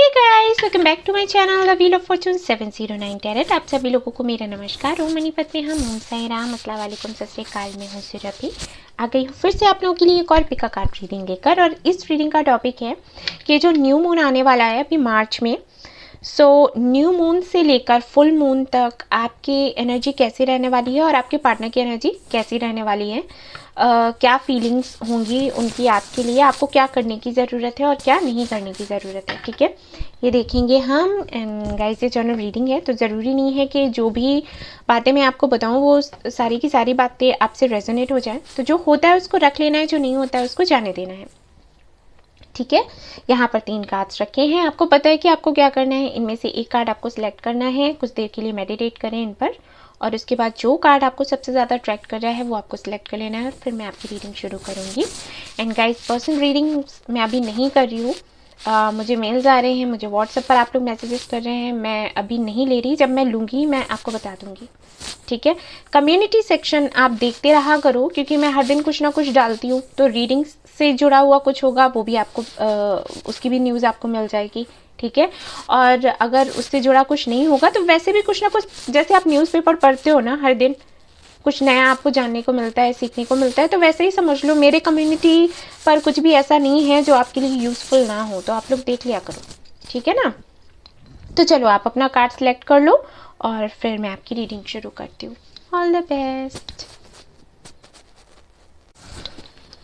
Guys, welcome back to my channel the wheel of fortune 709 tarot. आप सभी लोगों को मेरा नमस्कार। ओम मनीपत में हम ओम साई राम अस्सलाम वालेकुम सत श्री अकाल में हूँ सुरभि। आ गई हूँ फिर से आप लोगों के लिए एक और पिका कार्ड रीडिंग लेकर। और इस रीडिंग का टॉपिक है कि जो न्यू मून आने वाला है अभी मार्च में, सो न्यू मून से लेकर फुल मून तक आपकी एनर्जी कैसी रहने वाली है और आपके पार्टनर की एनर्जी कैसी रहने वाली है। क्या फीलिंग्स होंगी उनकी आपके लिए, आपको क्या करने की ज़रूरत है और क्या नहीं करने की ज़रूरत है। ठीक है, ये देखेंगे हम। एंड गाइस, ये जनरल रीडिंग है तो ज़रूरी नहीं है कि जो भी बातें मैं आपको बताऊं वो सारी की सारी बातें आपसे रेजोनेट हो जाए। तो जो होता है उसको रख लेना है, जो नहीं होता है उसको जाने देना है। ठीक है, यहाँ पर 3 कार्ड्स रखे हैं। आपको पता है कि आपको क्या करना है। इनमें से एक कार्ड आपको सिलेक्ट करना है, कुछ देर के लिए मेडिटेट करें इन पर, और उसके बाद जो कार्ड आपको सबसे ज़्यादा अट्रैक्ट कर रहा है वो आपको सिलेक्ट कर लेना है और फिर मैं आपकी रीडिंग शुरू करूँगी। एंड गाइस, पर्सनल रीडिंग मैं अभी नहीं कर रही हूँ। मुझे मेल्स आ रहे हैं, मुझे व्हाट्सएप पर आप लोग मैसेजेस कर रहे हैं, मैं अभी नहीं ले रही। जब मैं लूँगी मैं आपको बता दूँगी। ठीक है, कम्युनिटी सेक्शन आप देखते रहा करो क्योंकि मैं हर दिन कुछ ना कुछ डालती हूँ। तो रीडिंग से जुड़ा हुआ कुछ होगा वो भी आपको उसकी भी न्यूज़ आपको मिल जाएगी। ठीक है, और अगर उससे जुड़ा कुछ नहीं होगा तो वैसे भी कुछ ना कुछ, जैसे आप न्यूज़पेपर पढ़ते हो ना, हर दिन कुछ नया आपको जानने को मिलता है, सीखने को मिलता है, तो वैसे ही समझ लो मेरे कम्युनिटी पर कुछ भी ऐसा नहीं है जो आपके लिए यूज़फुल ना हो। तो आप लोग देख लिया करो। ठीक है ना। तो चलो आप अपना कार्ड सेलेक्ट कर लो और फिर मैं आपकी रीडिंग शुरू करती हूँ। All the best.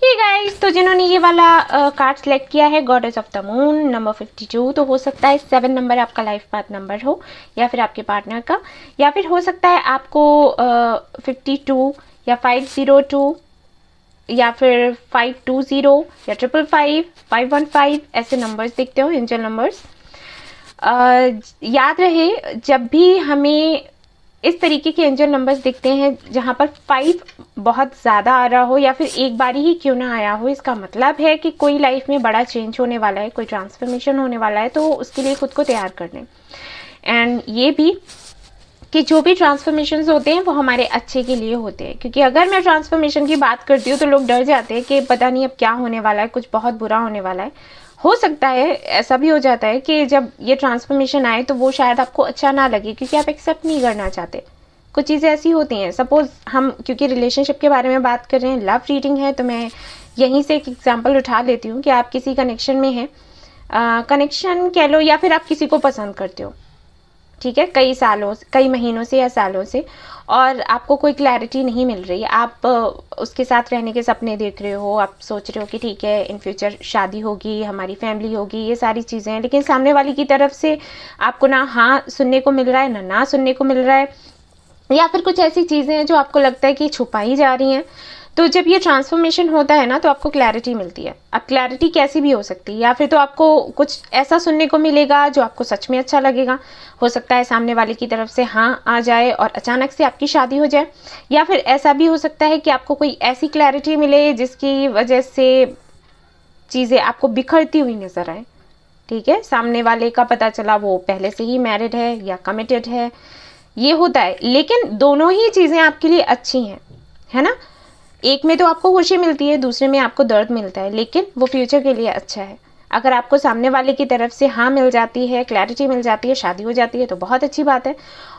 ये गाइस, तो जिन्होंने ये वाला कार्ड सेलेक्ट किया है, goddess of the moon number 52, तो हो सकता है 7 नंबर आपका लाइफ पाथ नंबर हो या फिर आपके पार्टनर का, या फिर हो सकता है आपको 52 या 502 या फिर 520 या 555 515 ऐसे नंबर्स दिखते हो, एंजल नंबर्स। याद रहे, जब भी हमें इस तरीके के एंजल नंबर्स दिखते हैं जहाँ पर 5 बहुत ज़्यादा आ रहा हो या फिर एक बारी ही क्यों ना आया हो, इसका मतलब है कि कोई लाइफ में बड़ा चेंज होने वाला है, कोई ट्रांसफॉर्मेशन होने वाला है। तो उसके लिए खुद को तैयार कर लें। एंड ये भी कि जो भी ट्रांसफॉर्मेशंस होते हैं वो हमारे अच्छे के लिए होते हैं, क्योंकि अगर मैं ट्रांसफॉर्मेशन की बात करती हूँ तो लोग डर जाते हैं कि पता नहीं अब क्या होने वाला है, कुछ बहुत बुरा होने वाला है। हो सकता है, ऐसा भी हो जाता है कि जब ये ट्रांसफॉर्मेशन आए तो वो शायद आपको अच्छा ना लगे क्योंकि आप एक्सेप्ट नहीं करना चाहते। कुछ चीज़ें ऐसी होती हैं। सपोज हम क्योंकि रिलेशनशिप के बारे में बात कर रहे हैं, लव रीडिंग है, तो मैं यहीं से एक एग्जांपल उठा लेती हूँ कि आप किसी कनेक्शन में हैं, कनेक्शन कह लो, या फिर आप किसी को पसंद करते हो। ठीक है, कई सालों से, कई महीनों से या सालों से, और आपको कोई क्लैरिटी नहीं मिल रही। आप उसके साथ रहने के सपने देख रहे हो, आप सोच रहे हो कि ठीक है इन फ्यूचर शादी होगी, हमारी फैमिली होगी, ये सारी चीज़ें हैं, लेकिन सामने वाले की तरफ से आपको ना हाँ सुनने को मिल रहा है, ना सुनने को मिल रहा है, या फिर कुछ ऐसी चीज़ें हैं जो आपको लगता है कि छुपाई जा रही हैं। तो जब ये ट्रांसफॉर्मेशन होता है ना तो आपको क्लैरिटी मिलती है। अब क्लैरिटी कैसी भी हो सकती है, या फिर तो आपको कुछ ऐसा सुनने को मिलेगा जो आपको सच में अच्छा लगेगा। हो सकता है सामने वाले की तरफ से हाँ आ जाए और अचानक से आपकी शादी हो जाए, या फिर ऐसा भी हो सकता है कि आपको कोई ऐसी क्लैरिटी मिले जिसकी वजह से चीज़ें आपको बिखरती हुई नजर आए। ठीक है, सामने वाले का पता चला वो पहले से ही मैरिड है या कमिटेड है, ये होता है। लेकिन दोनों ही चीज़ें आपके लिए अच्छी हैं, है ना। एक में तो आपको खुशी मिलती है, दूसरे में आपको दर्द मिलता है, लेकिन वो फ्यूचर के लिए अच्छा है। अगर आपको सामने वाले की तरफ से हाँ मिल जाती है, क्लैरिटी मिल जाती है, शादी हो जाती है तो बहुत अच्छी बात है।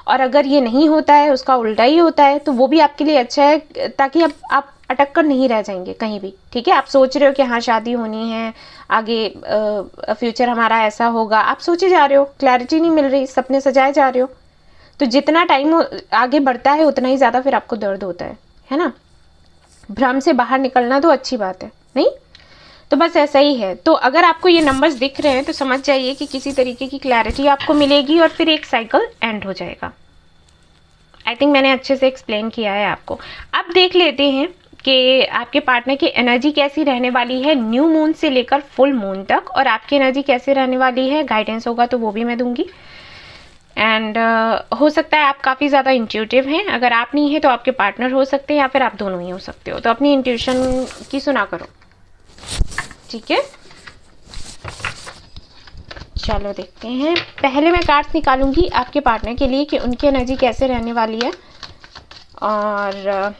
और अगर ये नहीं होता है, उसका उल्टा ही होता है, तो वो भी आपके लिए अच्छा है, ताकि अब आप अटक कर नहीं रह जाएंगे कहीं भी। ठीक है, आप सोच रहे हो कि हाँ शादी होनी है, आगे फ्यूचर हमारा ऐसा होगा, आप सोचे जा रहे हो, क्लैरिटी नहीं मिल रही, सपने सजाए जा रहे हो। तो जितना टाइम आगे बढ़ता है उतना ही ज़्यादा फिर आपको दर्द होता है ना। भ्रम से बाहर निकलना तो अच्छी बात है, नहीं तो बस ऐसा ही है। तो अगर आपको ये नंबर्स दिख रहे हैं तो समझ जाइए कि किसी तरीके की क्लैरिटी आपको मिलेगी और फिर एक साइकिल एंड हो जाएगा। आई थिंक मैंने अच्छे से एक्सप्लेन किया है आपको। अब देख लेते हैं कि आपके पार्टनर की एनर्जी कैसी रहने वाली है न्यू मून से लेकर फुल मून तक, और आपकी एनर्जी कैसे रहने वाली है। गाइडेंस होगा तो वो भी मैं दूंगी। एंड हो सकता है आप काफ़ी ज़्यादा इंट्यूटिव हैं, अगर आप नहीं हैं तो आपके पार्टनर हो सकते हैं, या फिर आप दोनों ही हो सकते हो। तो अपनी इंट्यूशन की सुना करो। ठीक है, चलो देखते हैं। पहले मैं कार्ड्स निकालूंगी आपके पार्टनर के लिए कि उनकी एनर्जी कैसे रहने वाली है, और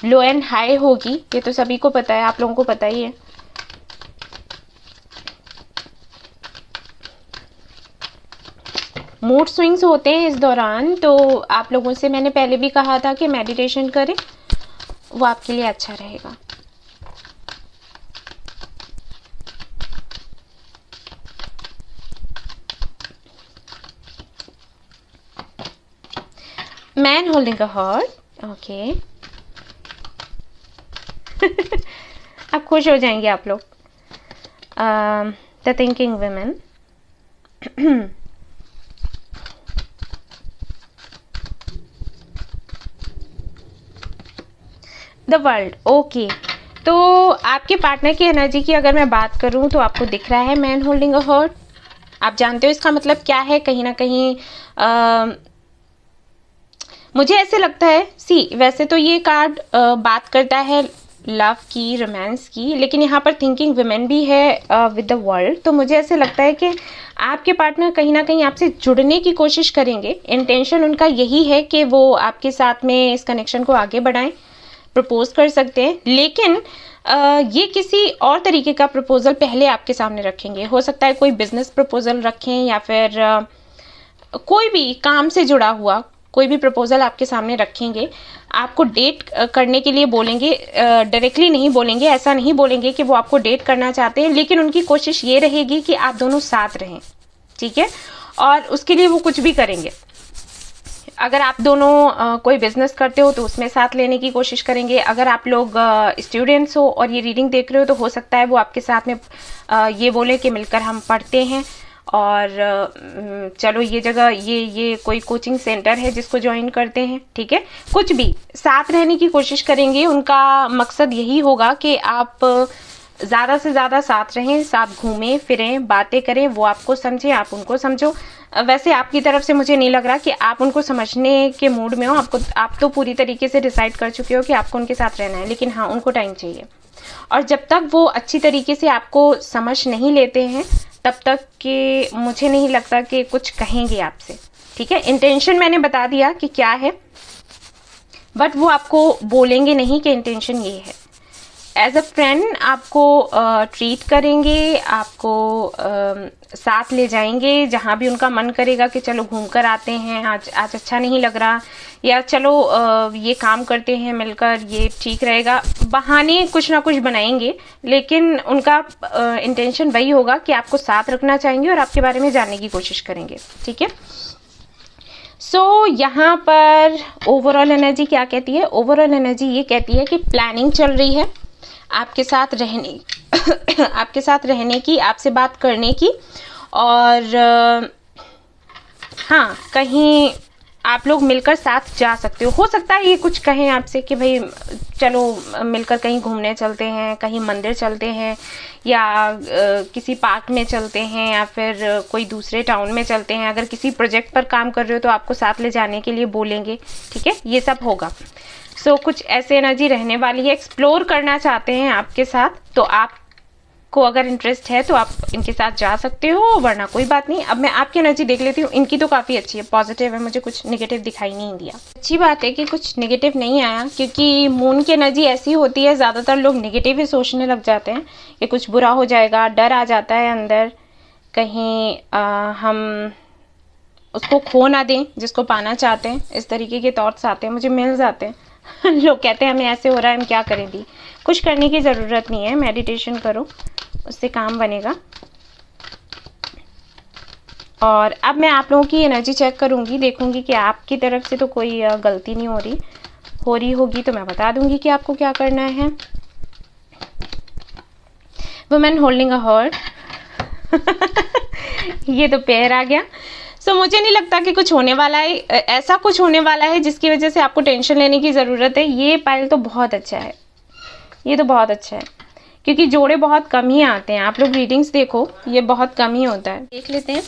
लो एंड हाई होगी, ये तो सभी को पता है, आप लोगों को पता ही है। मूड स्विंग्स होते हैं इस दौरान, तो आप लोगों से मैंने पहले भी कहा था कि मेडिटेशन करें, वो आपके लिए अच्छा रहेगा। Man holding a heart, okay. अब खुश हो जाएंगे आप लोग। The thinking women, the world, okay. तो आपके पार्टनर की एनर्जी की अगर मैं बात करूं तो आपको दिख रहा है मैन होल्डिंग अ हार्ट। आप जानते हो इसका मतलब क्या है? कहीं ना कहीं मुझे ऐसे लगता है, वैसे तो ये कार्ड बात करता है लव की, रोमांस की, लेकिन यहाँ पर थिंकिंग वुमेन भी है विद द वर्ल्ड। तो मुझे ऐसे लगता है कि आपके पार्टनर कहीं ना कहीं आपसे जुड़ने की कोशिश करेंगे। इंटेंशन उनका यही है कि वो आपके साथ में इस कनेक्शन को आगे बढ़ाएं, प्रपोज कर सकते हैं, लेकिन ये किसी और तरीके का प्रपोजल पहले आपके सामने रखेंगे। हो सकता है कोई बिजनेस प्रपोजल रखें, या फिर कोई भी काम से जुड़ा हुआ कोई भी प्रपोजल आपके सामने रखेंगे। आपको डेट करने के लिए बोलेंगे, डायरेक्टली नहीं बोलेंगे, ऐसा नहीं बोलेंगे कि वो आपको डेट करना चाहते हैं, लेकिन उनकी कोशिश ये रहेगी कि आप दोनों साथ रहें, ठीक है। और उसके लिए वो कुछ भी करेंगे। अगर आप दोनों कोई बिजनेस करते हो तो उसमें साथ लेने की कोशिश करेंगे। अगर आप लोग स्टूडेंट्स हो और ये रीडिंग देख रहे हो तो हो सकता है वो आपके साथ में ये बोले कि मिलकर हम पढ़ते हैं, और चलो ये जगह ये कोई कोचिंग सेंटर है जिसको ज्वाइन करते हैं, ठीक है। कुछ भी साथ रहने की कोशिश करेंगे। उनका मकसद यही होगा कि आप ज़्यादा से ज़्यादा साथ रहें, साथ घूमें फिरें, बातें करें, वो आपको समझें, आप उनको समझो। वैसे आपकी तरफ से मुझे नहीं लग रहा कि आप उनको समझने के मूड में हो। आप तो पूरी तरीके से डिसाइड कर चुके हो कि आपको उनके साथ रहना है, लेकिन हाँ, उनको टाइम चाहिए। और जब तक वो अच्छी तरीके से आपको समझ नहीं लेते हैं तब तक कि मुझे नहीं लगता कि कुछ कहेंगे आपसे, ठीक है। इंटेंशन मैंने बता दिया कि क्या है, बट वो आपको बोलेंगे नहीं कि इंटेंशन ये है। एज अ फ्रेंड आपको ट्रीट करेंगे, आपको साथ ले जाएंगे जहाँ भी उनका मन करेगा कि चलो घूम कर आते हैं, आज अच्छा नहीं लग रहा, या चलो ये काम करते हैं मिलकर, ये ठीक रहेगा। बहाने कुछ ना कुछ बनाएंगे, लेकिन उनका इंटेंशन वही होगा कि आपको साथ रखना चाहेंगे और आपके बारे में जानने की कोशिश करेंगे, ठीक है। सो यहाँ पर ओवरऑल एनर्जी क्या कहती है? ओवरऑल एनर्जी ये कहती है कि प्लानिंग चल रही है आपके साथ रहने आपके साथ रहने की, आपसे बात करने की, और हाँ, कहीं आप लोग मिलकर साथ जा सकते हो सकता है ये कुछ कहें आपसे कि भाई चलो मिलकर कहीं घूमने चलते हैं, कहीं मंदिर चलते हैं, या किसी पार्क में चलते हैं, या फिर कोई दूसरे टाउन में चलते हैं। अगर किसी प्रोजेक्ट पर काम कर रहे हो तो आपको साथ ले जाने के लिए बोलेंगे, ठीक है। ये सब होगा। सो कुछ ऐसे एनर्जी रहने वाली है। एक्सप्लोर करना चाहते हैं आपके साथ, तो आपको अगर इंटरेस्ट है तो आप इनके साथ जा सकते हो, वरना कोई बात नहीं। अब मैं आपकी एनर्जी देख लेती हूँ। इनकी तो काफ़ी अच्छी है, पॉजिटिव है, मुझे कुछ नेगेटिव दिखाई नहीं दिया। अच्छी बात है कि कुछ नेगेटिव नहीं आया, क्योंकि मून की एनर्जी ऐसी होती है, ज़्यादातर लोग नेगेटिव ही सोचने लग जाते हैं कि कुछ बुरा हो जाएगा, डर आ जाता है अंदर, कहीं हम उसको खो ना दें जिसको पाना चाहते हैं। इस तरीके के थॉट्स आते हैं, मुझे मिल जाते हैं। लोग कहते हैं हमें ऐसे हो रहा है, हम क्या करें दी। कुछ करने की ज़रूरत नहीं है, मेडिटेशन करो, उससे काम बनेगा। और अब मैं आप लोगों की एनर्जी चेक करूंगी, देखूंगी कि आपकी तरफ से तो कोई गलती नहीं हो रही होगी तो मैं बता दूंगी कि आपको क्या करना है। वुमेन होल्डिंग अ हार्ट ये तो पैर आ गया। सो मुझे नहीं लगता कि कुछ होने वाला है, ऐसा कुछ होने वाला है जिसकी वजह से आपको टेंशन लेने की ज़रूरत है। ये पाइल तो बहुत अच्छा है, ये तो बहुत अच्छा है, क्योंकि जोड़े बहुत कम ही आते हैं। आप लोग रीडिंग्स देखो, ये बहुत कम ही होता है। देख लेते हैं।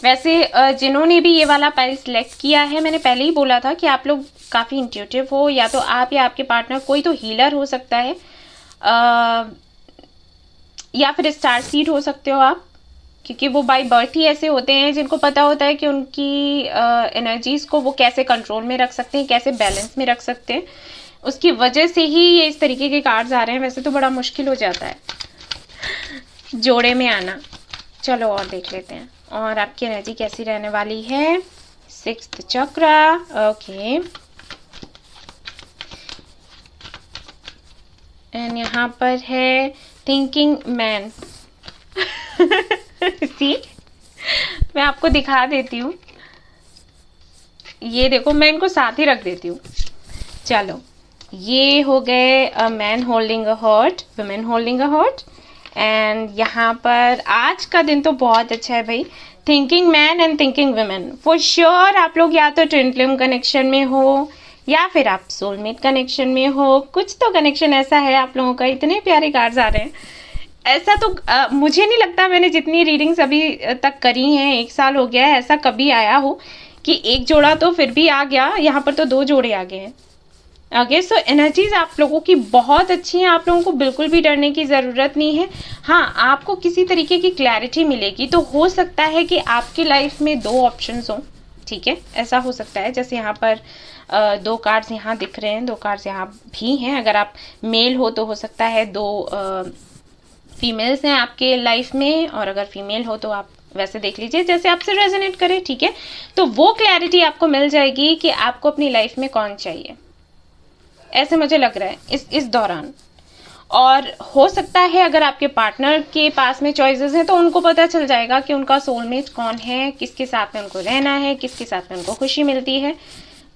वैसे जिन्होंने भी ये वाला पाइल सिलेक्ट किया है, मैंने पहले ही बोला था कि आप लोग काफ़ी इंट्यूटिव हो, या तो आप या आपके पार्टनर, कोई तो हीलर हो सकता है, या फिर स्टार सीड हो सकते हो आप, क्योंकि वो बाय बर्थ ही ऐसे होते हैं जिनको पता होता है कि उनकी एनर्जीज़ को वो कैसे कंट्रोल में रख सकते हैं, कैसे बैलेंस में रख सकते हैं। उसकी वजह से ही ये इस तरीके के कार्ड्स आ रहे हैं। वैसे तो बड़ा मुश्किल हो जाता है जोड़े में आना। चलो और देख लेते हैं। और आपकी एनर्जी कैसी रहने वाली है? 6th chakra. ओके, एंड यहाँ पर है थिंकिंग मैन। सी, मैं आपको दिखा देती हूँ, ये देखो, मैं इनको साथ ही रख देती हूँ। चलो, ये हो गए a man holding a heart, women holding a heart. And यहाँ पर आज का दिन तो बहुत अच्छा है भाई। Thinking man and thinking women, for sure आप लोग या तो ट्विन फ्लेम कनेक्शन में हो या फिर आप सोलमेट कनेक्शन में हो। कुछ तो कनेक्शन ऐसा है आप लोगों का। इतने प्यारे कार्ड्स आ रहे हैं। ऐसा तो मुझे नहीं लगता, मैंने जितनी रीडिंग्स अभी तक करी हैं, 1 साल हो गया है, ऐसा कभी आया हो कि एक जोड़ा तो फिर भी आ गया। यहाँ पर तो 2 जोड़े आ गए हैं। ओके, सो एनर्जीज आप लोगों की बहुत अच्छी हैं। आप लोगों को बिल्कुल भी डरने की ज़रूरत नहीं है। हाँ, आपको किसी तरीके की क्लैरिटी मिलेगी। तो हो सकता है कि आपकी लाइफ में 2 ऑप्शंस हों, ठीक है, ऐसा हो सकता है। जैसे यहाँ पर 2 कार्ड्स यहाँ दिख रहे हैं, 2 कार्ड्स यहाँ भी हैं। अगर आप मेल हो तो हो सकता है 2 फीमेल्स हैं आपके लाइफ में, और अगर फीमेल हो तो आप वैसे देख लीजिए जैसे आपसे रेजोनेट करे, ठीक है। तो वो क्लैरिटी आपको मिल जाएगी कि आपको अपनी लाइफ में कौन चाहिए, ऐसे मुझे लग रहा है इस दौरान। और हो सकता है अगर आपके पार्टनर के पास में चॉइसेस हैं तो उनको पता चल जाएगा कि उनका सोलमेट कौन है, किसके साथ में उनको रहना है, किसके साथ में उनको खुशी मिलती है,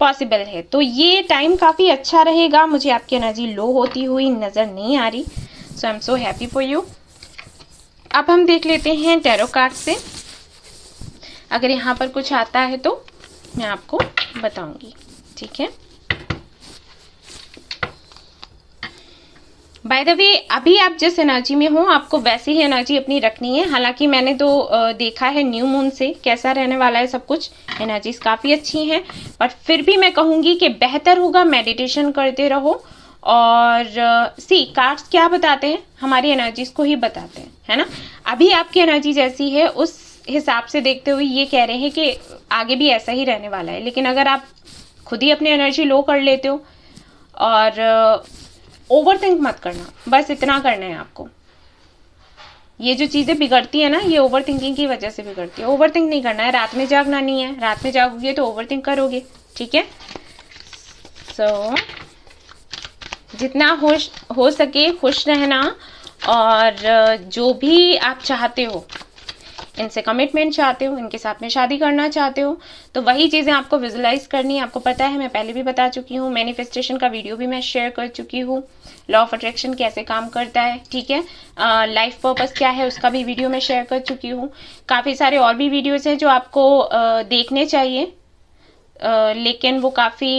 पॉसिबल है। तो ये टाइम काफ़ी अच्छा रहेगा। मुझे आपकी एनर्जी लो होती हुई नज़र नहीं आ रही। So I am so happy for you. अब हम देख लेते हैं टैरो कार्ड से। अगर यहाँ पर कुछ आता है तो मैं आपको बताऊंगी, ठीक है। बाय द वे, अभी आप जिस एनर्जी में हो आपको वैसी ही एनर्जी अपनी रखनी है। हालांकि मैंने तो देखा है न्यू मून से कैसा रहने वाला है सब कुछ, एनर्जीज काफ़ी अच्छी हैं, पर फिर भी मैं कहूँगी कि बेहतर होगा मेडिटेशन करते रहो। और सी, कार्ड्स क्या बताते हैं, हमारी एनर्जीज को ही बताते हैं, है ना। अभी आपकी एनर्जी जैसी है उस हिसाब से देखते हुए ये कह रहे हैं कि आगे भी ऐसा ही रहने वाला है। लेकिन अगर आप खुद ही अपनी एनर्जी लो कर लेते हो और ओवर थिंक मत करना, बस इतना करना है आपको। ये जो चीज़ें बिगड़ती है ना, ये ओवर थिंकिंग की वजह से बिगड़ती है। ओवर थिंक नहीं करना है, रात में जागना नहीं है। रात में जागोगे तो ओवर थिंक करोगे, ठीक है। सो जितना हो सके खुश रहना, और जो भी आप चाहते हो, इनसे कमिटमेंट चाहते हो, इनके साथ में शादी करना चाहते हो, तो वही चीज़ें आपको विजुलाइज करनी है। आपको पता है, मैं पहले भी बता चुकी हूँ, मैनिफेस्टेशन का वीडियो भी मैं शेयर कर चुकी हूँ, लॉ ऑफ अट्रैक्शन कैसे काम करता है, ठीक है। लाइफ पर्पस क्या है उसका भी वीडियो मैं शेयर कर चुकी हूँ। काफ़ी सारे और भी वीडियोज़ हैं जो आपको देखने चाहिए, लेकिन वो काफ़ी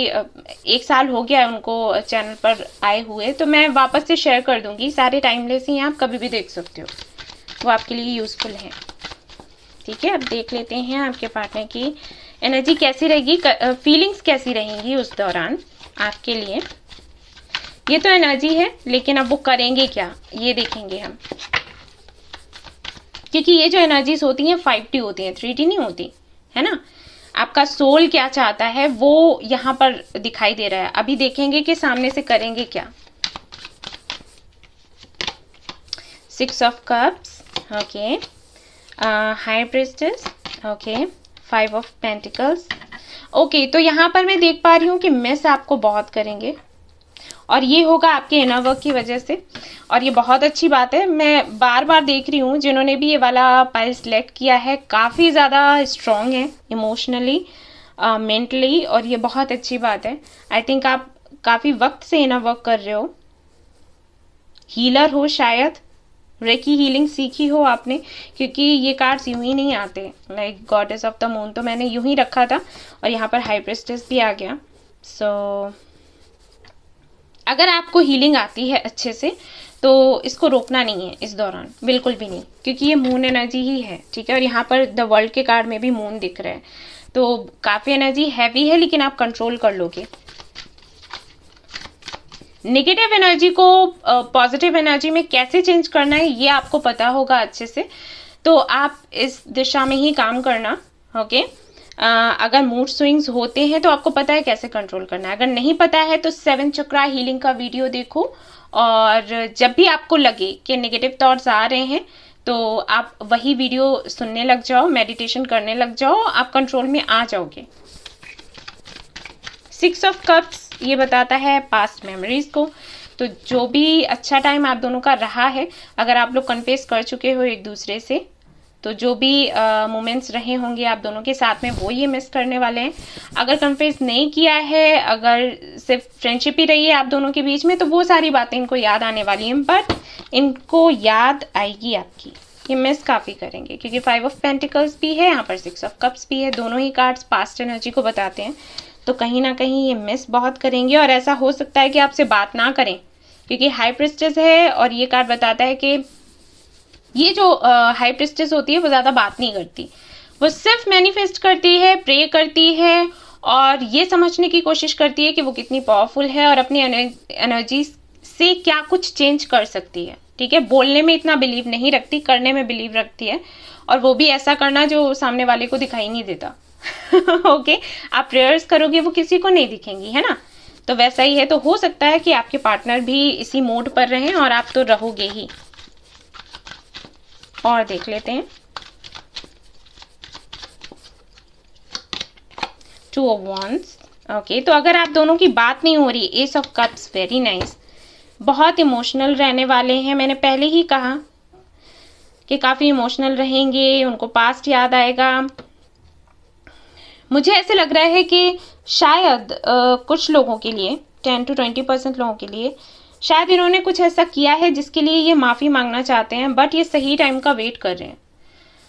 1 साल हो गया है उनको चैनल पर आए हुए, तो मैं वापस से शेयर कर दूँगी। सारे टाइमलेस ही हैं, आप कभी भी देख सकते हो, वो आपके लिए यूज़फुल है, ठीक है। अब देख लेते हैं आपके पार्टनर की एनर्जी कैसी रहेगी, फीलिंग्स कैसी रहेंगी उस दौरान आपके लिए। ये तो एनर्जी है, लेकिन अब वो करेंगे क्या ये देखेंगे हम, क्योंकि ये जो एनर्जीज होती हैं 5D होती हैं, 3D नहीं होती, है ना। आपका सोल क्या चाहता है वो यहाँ पर दिखाई दे रहा है। अभी देखेंगे कि सामने से करेंगे क्या। 6 of cups, okay, high priestess, okay, 5 of pentacles, okay. तो यहाँ पर मैं देख पा रही हूँ कि मिस आपको बहुत करेंगे, और ये होगा आपके इनर वर्क की वजह से, और ये बहुत अच्छी बात है। मैं बार बार देख रही हूँ जिन्होंने भी ये वाला पाइल सेलेक्ट किया है, काफ़ी ज़्यादा स्ट्रॉन्ग है इमोशनली, मेंटली, और ये बहुत अच्छी बात है। आई थिंक आप काफ़ी वक्त से इनर वर्क कर रहे हो, हीलर हो शायद, रेकी हीलिंग सीखी हो आपने, क्योंकि ये कार्ड्स यूं ही नहीं आते। Like goddess of the moon तो मैंने यूं ही रखा था, और यहाँ पर हाई प्रिस्टेस भी आ गया। सो अगर आपको हीलिंग आती है अच्छे से तो इसको रोकना नहीं है इस दौरान, बिल्कुल भी नहीं, क्योंकि ये मून एनर्जी ही है, ठीक है। और यहाँ पर द वर्ल्ड के कार्ड में भी मून दिख रहा है, तो काफ़ी एनर्जी हैवी है, लेकिन आप कंट्रोल कर लोगे। नेगेटिव एनर्जी को पॉजिटिव एनर्जी में कैसे चेंज करना है ये आपको पता होगा अच्छे से, तो आप इस दिशा में ही काम करना, ओके। अगर मूड स्विंग्स होते हैं तो आपको पता है कैसे कंट्रोल करना है। अगर नहीं पता है तो 7 चक्रा हीलिंग का वीडियो देखो, और जब भी आपको लगे कि नेगेटिव थॉट्स आ रहे हैं तो आप वही वीडियो सुनने लग जाओ, मेडिटेशन करने लग जाओ, आप कंट्रोल में आ जाओगे। 6 ऑफ कप्स ये बताता है पास्ट मेमोरीज को। तो जो भी अच्छा टाइम आप दोनों का रहा है, अगर आप लोग कन्फेस कर चुके हो एक दूसरे से, तो जो भी मोमेंट्स रहे होंगे आप दोनों के साथ में, वो ये मिस करने वाले हैं। अगर कन्फेस नहीं किया है, अगर सिर्फ फ्रेंडशिप ही रही है आप दोनों के बीच में, तो वो सारी बातें इनको याद आने वाली हैं, बट इनको याद आएगी आपकी, ये मिस काफ़ी करेंगे, क्योंकि 5 ऑफ पेंटिकल्स भी है यहाँ पर, 6 ऑफ कप्स भी है, दोनों ही कार्ड्स पास्ट एनर्जी को बताते हैं। तो कहीं ना कहीं ये मिस बहुत करेंगे, और ऐसा हो सकता है कि आपसे बात ना करें, क्योंकि हाई प्रिस्टेस है, और ये कार्ड बताता है कि ये जो हाई प्रिस्टेस होती है वो ज़्यादा बात नहीं करती, वो सिर्फ मैनिफेस्ट करती है, प्रे करती है, और ये समझने की कोशिश करती है कि वो कितनी पावरफुल है और अपनी एनर्जी से क्या कुछ चेंज कर सकती है। ठीक है, बोलने में इतना बिलीव नहीं रखती, करने में बिलीव रखती है, और वो भी ऐसा करना जो सामने वाले को दिखाई नहीं देता। ओके, आप प्रेयर्स करोगे वो किसी को नहीं दिखेंगी, है ना, तो वैसा ही है। तो हो सकता है कि आपके पार्टनर भी इसी मोड पर रहें, और आप तो रहोगे ही। और देख लेते हैं 2 ऑफ wands। ओके, तो अगर आप दोनों की बात नहीं हो रही, S of cups, very nice, बहुत इमोशनल रहने वाले हैं। मैंने पहले ही कहा कि काफ़ी इमोशनल रहेंगे, उनको पास्ट याद आएगा। मुझे ऐसे लग रहा है कि शायद कुछ लोगों के लिए, 10 to 20% लोगों के लिए, शायद इन्होंने कुछ ऐसा किया है जिसके लिए ये माफ़ी मांगना चाहते हैं, बट ये सही टाइम का वेट कर रहे हैं।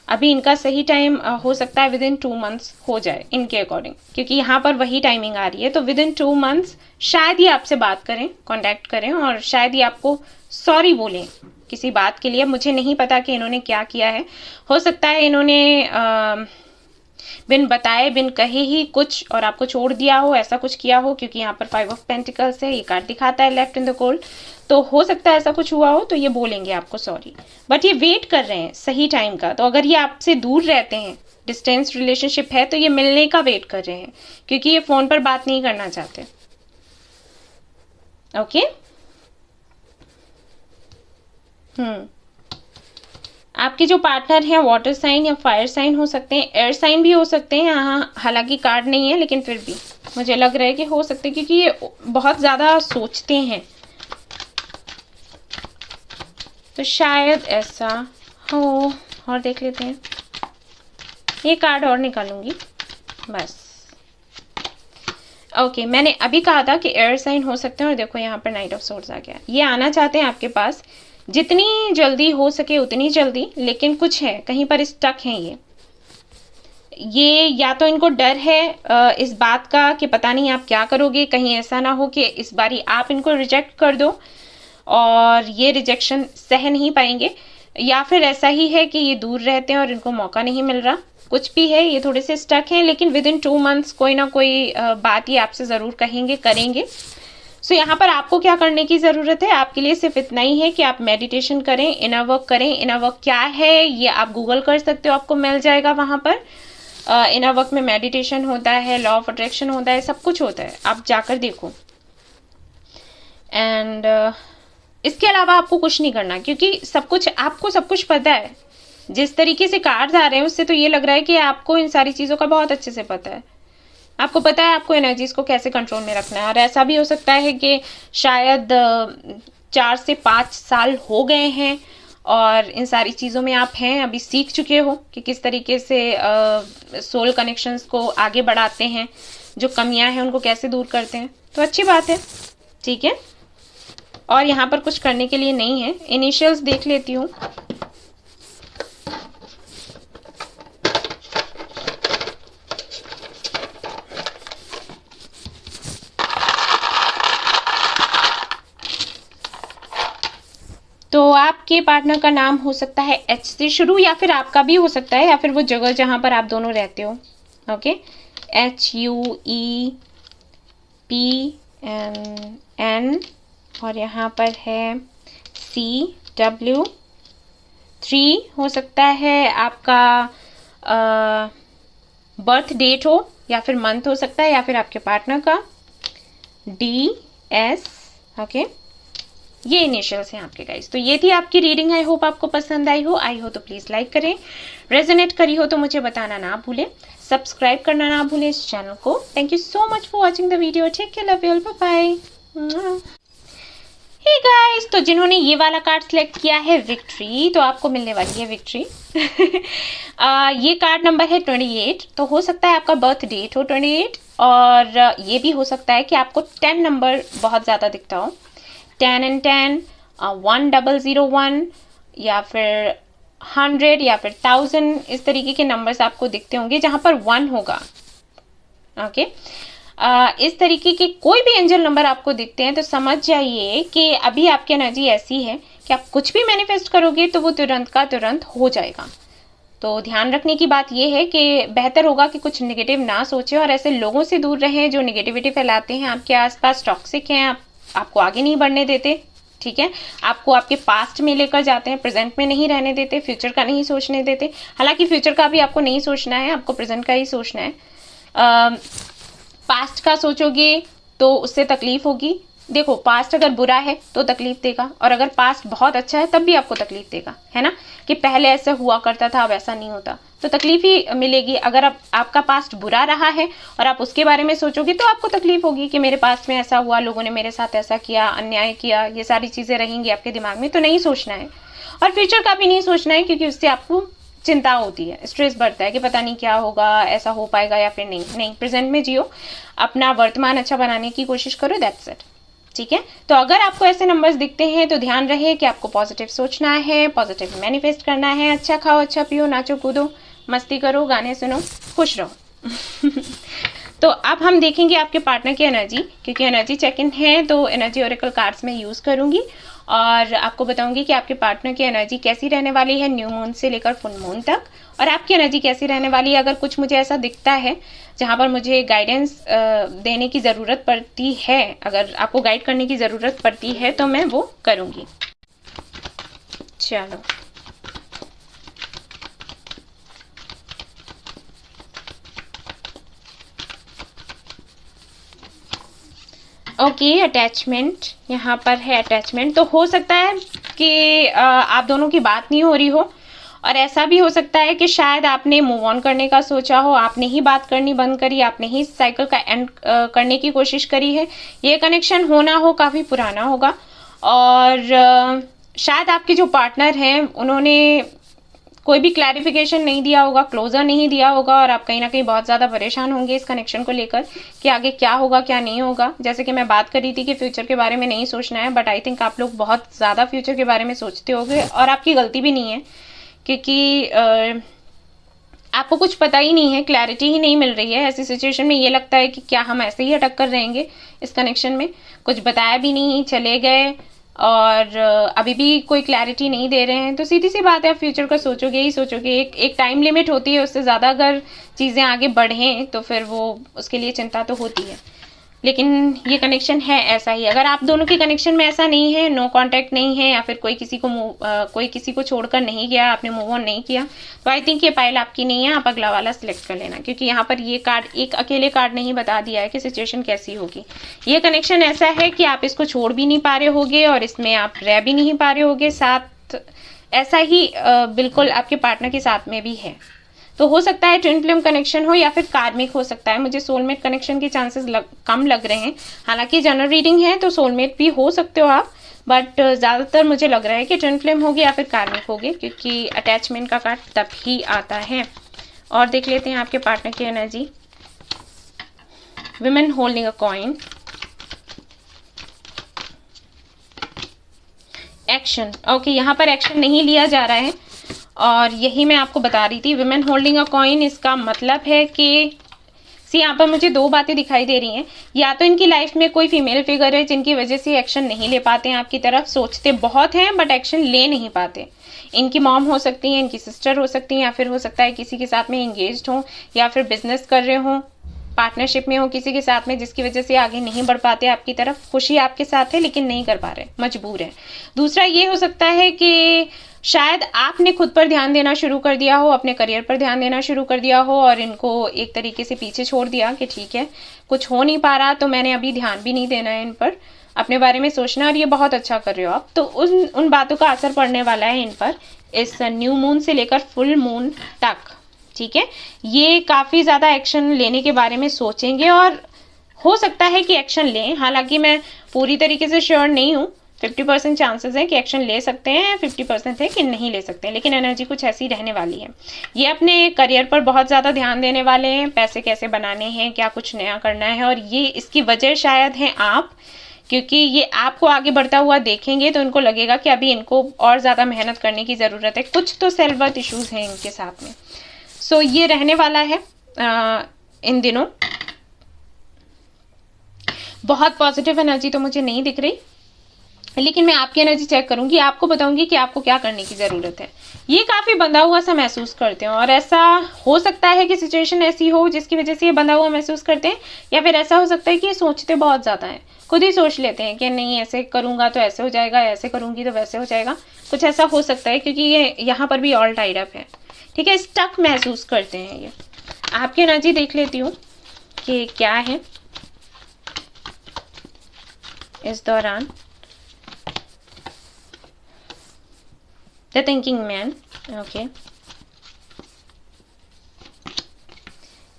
अभी इनका सही टाइम हो सकता है विदिन 2 months हो जाए इनके अकॉर्डिंग, क्योंकि यहाँ पर वही टाइमिंग आ रही है। तो विदिन 2 months शायद ये आपसे बात करें, कांटेक्ट करें, और शायद ये आपको सॉरी बोलें किसी बात के लिए। मुझे नहीं पता कि इन्होंने क्या किया है, हो सकता है इन्होंने बिन बताए, बिन कहे ही कुछ और आपको छोड़ दिया हो, ऐसा कुछ किया हो, क्योंकि यहाँ पर 5 ऑफ पेंटिकल्स है, ये कार्ड दिखाता है लेफ्ट इन द कोल्ड। तो हो सकता है ऐसा कुछ हुआ हो, तो ये बोलेंगे आपको सॉरी, बट ये वेट कर रहे हैं सही टाइम का। तो अगर ये आपसे दूर रहते हैं, डिस्टेंस रिलेशनशिप है, तो ये मिलने का वेट कर रहे हैं, क्योंकि ये फोन पर बात नहीं करना चाहते। ओके, आपके जो पार्टनर हैं वाटर साइन या फायर साइन हो सकते हैं, एयर साइन भी हो सकते हैं। यहाँ हालांकि कार्ड नहीं है, लेकिन फिर भी मुझे लग रहा है कि हो सकते हैं, क्योंकि ये बहुत ज़्यादा सोचते हैं, तो शायद ऐसा हो। और देख लेते हैं, ये कार्ड और निकालूंगी बस। ओके, मैंने अभी कहा था कि एयर साइन हो सकते हैं, और देखो यहाँ पर नाइट ऑफ सोर्ड्स आ गया। ये आना चाहते हैं आपके पास, जितनी जल्दी हो सके उतनी जल्दी, लेकिन कुछ है कहीं पर स्टक हैं ये या तो इनको डर है इस बात का कि पता नहीं आप क्या करोगे, कहीं ऐसा ना हो कि इस बारी आप इनको रिजेक्ट कर दो और ये रिजेक्शन सह नहीं पाएंगे, या फिर ऐसा ही है कि ये दूर रहते हैं और इनको मौका नहीं मिल रहा। कुछ भी है, ये थोड़े से स्टक हैं, लेकिन विदिन 2 months कोई ना कोई बात ये आपसे ज़रूर कहेंगे, करेंगे। सो यहाँ पर आपको क्या करने की ज़रूरत है, आपके लिए सिर्फ इतना ही है कि आप मेडिटेशन करें, इनर वर्क करें। इनर वर्क क्या है ये आप गूगल कर सकते हो, आपको मिल जाएगा वहाँ पर। इनर वर्क में मेडिटेशन होता है, लॉ ऑफ अट्रैक्शन होता है, सब कुछ होता है, आप जाकर देखो। एंड इसके अलावा आपको कुछ नहीं करना, क्योंकि सब कुछ आपको सब कुछ पता है। जिस तरीके से कार्ड्स आ रहे हैं उससे तो ये लग रहा है कि आपको इन सारी चीज़ों का बहुत अच्छे से पता है। आपको पता है आपको एनर्जीज को कैसे कंट्रोल में रखना है। और ऐसा भी हो सकता है कि शायद 4 से 5 साल हो गए हैं और इन सारी चीज़ों में आप हैं, अभी सीख चुके हो कि किस तरीके से सोल कनेक्शंस को आगे बढ़ाते हैं, जो कमियां हैं उनको कैसे दूर करते हैं। तो अच्छी बात है, ठीक है। और यहाँ पर कुछ करने के लिए नहीं है। इनिशियल्स देख लेती हूँ। तो आपके पार्टनर का नाम हो सकता है एच से शुरू, या फिर आपका भी हो सकता है, या फिर वो जगह जहाँ पर आप दोनों रहते हो। ओके, HUEPN, और यहाँ पर है CW3 हो सकता है आपका बर्थ डेट हो, या फिर मंथ हो सकता है, या फिर आपके पार्टनर का DS। ओके, ये इनिशियल्स हैं आपके गाइस। तो ये थी आपकी रीडिंग। आई होप आपको पसंद आई हो तो प्लीज़ लाइक करें, रेजोनेट करी हो तो मुझे बताना ना भूलें, सब्सक्राइब करना ना भूलें इस चैनल को। Thank you so much for watching the video. Take care, love you all, bye bye. Hey guys, तो जिन्होंने ये वाला कार्ड सेलेक्ट किया है विक्ट्री, तो आपको मिलने वाली है विक्ट्री। ये कार्ड नंबर है 28। तो हो सकता है आपका बर्थ डेट हो 28, और ये भी हो सकता है कि आपको 10 नंबर बहुत ज़्यादा दिखता हो, 10 and 10, 1001, या फिर 100 या फिर 1000, इस तरीके के नंबर्स आपको दिखते होंगे जहाँ पर 1 होगा। ओके, इस तरीके के कोई भी एंजल नंबर आपको दिखते हैं तो समझ जाइए कि अभी आपकी एनर्जी ऐसी है कि आप कुछ भी मैनिफेस्ट करोगे तो वो तुरंत का तुरंत हो जाएगा। तो ध्यान रखने की बात यह है कि बेहतर होगा कि कुछ नेगेटिव ना सोचें और ऐसे लोगों से दूर रहें जो नेगेटिविटी फैलाते हैं आपके आसपास, टॉक्सिक हैं, आपको आगे नहीं बढ़ने देते। ठीक है, आपको आपके पास्ट में लेकर जाते हैं, प्रेजेंट में नहीं रहने देते, फ्यूचर का नहीं सोचने देते। हालांकि फ्यूचर का भी आपको नहीं सोचना है, आपको प्रेजेंट का ही सोचना है। पास्ट का सोचोगे तो उससे तकलीफ होगी। देखो, पास्ट अगर बुरा है तो तकलीफ देगा, और अगर पास्ट बहुत अच्छा है तब भी आपको तकलीफ देगा, है ना, कि पहले ऐसा हुआ करता था अब ऐसा नहीं होता, तो तकलीफ ही मिलेगी। अगर आपका पास्ट बुरा रहा है और आप उसके बारे में सोचोगे तो आपको तकलीफ होगी कि मेरे पास्ट में ऐसा हुआ, लोगों ने मेरे साथ ऐसा किया, अन्याय किया, ये सारी चीज़ें रहेंगी आपके दिमाग में। तो नहीं सोचना है, और फ्यूचर का भी नहीं सोचना है, क्योंकि उससे आपको चिंता होती है, स्ट्रेस बढ़ता है कि पता नहीं क्या होगा, ऐसा हो पाएगा या फिर नहीं। प्रेजेंट में जियो, अपना वर्तमान अच्छा बनाने की कोशिश करो, दैट्स इट। ठीक है, तो अगर आपको ऐसे नंबर्स दिखते हैं तो ध्यान रहे कि आपको पॉजिटिव सोचना है, पॉजिटिव मैनिफेस्ट करना है, अच्छा खाओ, अच्छा पियो, नाचो कूदो, मस्ती करो, गाने सुनो, खुश रहो। तो अब हम देखेंगे आपके पार्टनर की एनर्जी, क्योंकि एनर्जी चेक इन है तो एनर्जी ओरेकल कार्ड्स में यूज़ करूंगी और आपको बताऊंगी कि आपके पार्टनर की एनर्जी कैसी रहने वाली है न्यू मून से लेकर फुल मून तक, और आपकी एनर्जी कैसी रहने वाली है। अगर कुछ मुझे ऐसा दिखता है जहाँ पर मुझे गाइडेंस देने की ज़रूरत पड़ती है, अगर आपको गाइड करने की ज़रूरत पड़ती है तो मैं वो करूँगी। चलो, ओके, अटैचमेंट यहाँ पर है। अटैचमेंट तो हो सकता है कि आप दोनों की बात नहीं हो रही हो, और ऐसा भी हो सकता है कि शायद आपने मूव ऑन करने का सोचा हो, आपने ही बात करनी बंद करी, आपने ही साइकिल का एंड करने की कोशिश करी है। ये कनेक्शन होना हो काफ़ी पुराना होगा, और शायद आपके जो पार्टनर हैं उन्होंने कोई भी क्लैरिफिकेशन नहीं दिया होगा, क्लोजर नहीं दिया होगा, और आप कहीं ना कहीं बहुत ज़्यादा परेशान होंगे इस कनेक्शन को लेकर कि आगे क्या होगा क्या नहीं होगा। जैसे कि मैं बात कर रही थी कि फ्यूचर के बारे में नहीं सोचना है, बट आई थिंक आप लोग बहुत ज़्यादा फ्यूचर के बारे में सोचते होंगे, और आपकी गलती भी नहीं है, क्योंकि आपको कुछ पता ही नहीं है, क्लैरिटी ही नहीं मिल रही है। ऐसी सिचुएशन में ये लगता है कि क्या हम ऐसे ही अटक कर रहेंगे इस कनेक्शन में, कुछ बताया भी नहीं, चले गए, और अभी भी कोई क्लैरिटी नहीं दे रहे हैं। तो सीधी सी बात है, आप फ्यूचर का सोचोगे ही सोचोगे। एक टाइम लिमिट होती है, उससे ज़्यादा अगर चीज़ें आगे बढ़ें तो फिर वो उसके लिए चिंता तो होती है। लेकिन ये कनेक्शन है ऐसा ही। अगर आप दोनों के कनेक्शन में ऐसा नहीं है, नो कांटेक्ट नहीं है, या फिर कोई किसी को छोड़कर नहीं गया, आपने मूव ऑन नहीं किया, तो आई थिंक ये पाइल आपकी नहीं है, आप अगला वाला सिलेक्ट कर लेना, क्योंकि यहाँ पर ये कार्ड एक अकेले कार्ड नहीं बता दिया है कि सिचुएशन कैसी होगी। ये कनेक्शन ऐसा है कि आप इसको छोड़ भी नहीं पा रहे होगे और इसमें आप रह भी नहीं पा रहे होगे साथ। ऐसा ही बिल्कुल आपके पार्टनर के साथ में भी है। तो हो सकता है ट्विन फ्लेम कनेक्शन हो या फिर कार्मिक हो सकता है। मुझे सोलमेट कनेक्शन के चांसेस कम लग रहे हैं। हालांकि जनरल रीडिंग है तो सोलमेट भी हो सकते हो आप, बट ज़्यादातर मुझे लग रहा है कि ट्विन फ्लेम होगी या फिर कार्मिक होगी, क्योंकि अटैचमेंट का कार्ड तब ही आता है। और देख लेते हैं आपके पार्टनर की energy. Women holding a coin, action. Okay, यहाँ पर एक्शन नहीं लिया जा रहा है, और यही मैं आपको बता रही थी। विमेन होल्डिंग अ कॉइन, इसका मतलब है कि यहाँ पर मुझे दो बातें दिखाई दे रही हैं। या तो इनकी लाइफ में कोई फीमेल फिगर है जिनकी वजह से एक्शन नहीं ले पाते हैं आपकी तरफ, सोचते बहुत हैं बट एक्शन ले नहीं पाते। इनकी मॉम हो सकती हैं, इनकी सिस्टर हो सकती हैं, या फिर हो सकता है किसी के साथ में इंगेज्ड हो, या फिर बिजनेस कर रहे हों, पार्टनरशिप में हो किसी के साथ में, जिसकी वजह से आगे नहीं बढ़ पाते आपकी तरफ। खुशी आपके साथ है लेकिन नहीं कर पा रहे, मजबूर है। दूसरा ये हो सकता है कि शायद आपने खुद पर ध्यान देना शुरू कर दिया हो, अपने करियर पर ध्यान देना शुरू कर दिया हो, और इनको एक तरीके से पीछे छोड़ दिया कि ठीक है कुछ हो नहीं पा रहा तो मैंने अभी ध्यान भी नहीं देना है इन पर। अपने बारे में सोचना, और ये बहुत अच्छा कर रहे हो आप। तो उन बातों का असर पड़ने वाला है इन पर इस न्यू मून से लेकर फुल मून तक, ठीक है। ये काफ़ी ज़्यादा एक्शन लेने के बारे में सोचेंगे और हो सकता है कि एक्शन लें, हालांकि मैं पूरी तरीके से श्योर नहीं हूँ। 50% चांसेस है कि एक्शन ले सकते हैं, 50% है कि नहीं ले सकते हैं, लेकिन एनर्जी कुछ ऐसी रहने वाली है। ये अपने करियर पर बहुत ज़्यादा ध्यान देने वाले हैं, पैसे कैसे बनाने हैं, क्या कुछ नया करना है, और ये इसकी वजह शायद है आप, क्योंकि ये आपको आगे बढ़ता हुआ देखेंगे तो इनको लगेगा कि अभी इनको और ज़्यादा मेहनत करने की ज़रूरत है। कुछ तो सेल्फ वर्थ इशूज़ हैं इनके साथ में। सो ये रहने वाला है इन दिनों। बहुत पॉजिटिव एनर्जी तो मुझे नहीं दिख रही, लेकिन मैं आपकी एनर्जी चेक करूंगी, आपको बताऊंगी कि आपको क्या करने की ज़रूरत है। ये काफ़ी बंधा हुआ सा महसूस करते हो, और ऐसा हो सकता है कि सिचुएशन ऐसी हो जिसकी वजह से ये बंधा हुआ महसूस करते हैं, या फिर ऐसा हो सकता है कि ये सोचते बहुत ज़्यादा हैं, खुद ही सोच लेते हैं कि नहीं ऐसे करूँगा तो ऐसे हो जाएगा, ऐसे करूँगी तो वैसे हो जाएगा, कुछ ऐसा हो सकता है, क्योंकि ये यहाँ पर भी ऑल टाइड अप है, ठीक है। स्टक महसूस करते हैं ये। आपकी एनर्जी देख लेती हूँ कि क्या है इस दौरान। The thinking man, okay.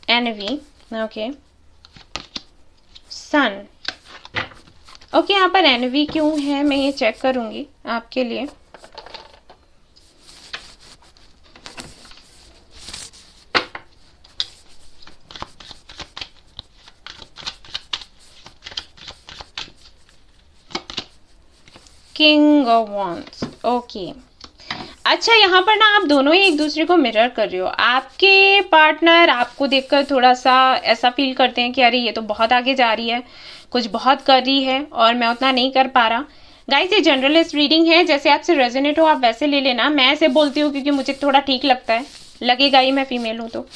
Envy, okay. Sun, okay. यहाँ पर envy क्यों है मैं ये चेक करूंगी आपके लिए। King of Wands, okay. अच्छा, यहाँ पर ना आप दोनों ही एक दूसरे को मिरर कर रहे हो। आपके पार्टनर आपको देखकर थोड़ा सा ऐसा फील करते हैं कि अरे ये तो बहुत आगे जा रही है, कुछ बहुत कर रही है और मैं उतना नहीं कर पा रहा। गाइस ये जनरलिस्ट रीडिंग है, जैसे आपसे रेजोनेट हो आप वैसे ले लेना। मैं ऐसे बोलती हूँ क्योंकि मुझे थोड़ा ठीक लगता है, लगेगा ही मैं फीमेल हूँ तो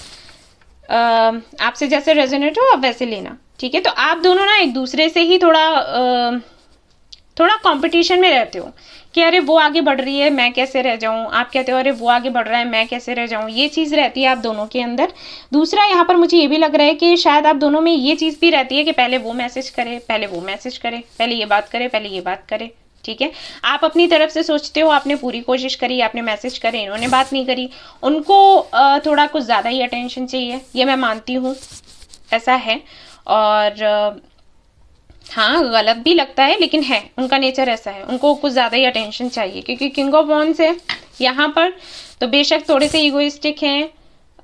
आपसे जैसे रेजोनेट हो आप वैसे लेना, ठीक है। तो आप दोनों ना एक दूसरे से ही थोड़ा कंपटीशन में रहते हो कि अरे वो आगे बढ़ रही है मैं कैसे रह जाऊं, आप कहते हो अरे वो आगे बढ़ रहा है मैं कैसे रह जाऊं, ये चीज़ रहती है आप दोनों के अंदर। दूसरा यहाँ पर मुझे ये भी लग रहा है कि शायद आप दोनों में ये चीज़ भी रहती है कि पहले वो मैसेज करे, पहले वो मैसेज करे, पहले ये बात करे, पहले ये बात करे, ठीक है। आप अपनी तरफ से सोचते हो आपने पूरी कोशिश करी, आपने मैसेज करे, इन्होंने बात नहीं करी, उनको थोड़ा कुछ ज़्यादा ही अटेंशन चाहिए, ये मैं मानती हूँ ऐसा है। और हाँ गलत भी लगता है लेकिन है, उनका नेचर ऐसा है, उनको कुछ ज़्यादा ही अटेंशन चाहिए क्योंकि किंग ऑफ वॉन्ड्स है यहाँ पर। तो बेशक थोड़े से इगोइस्टिक हैं,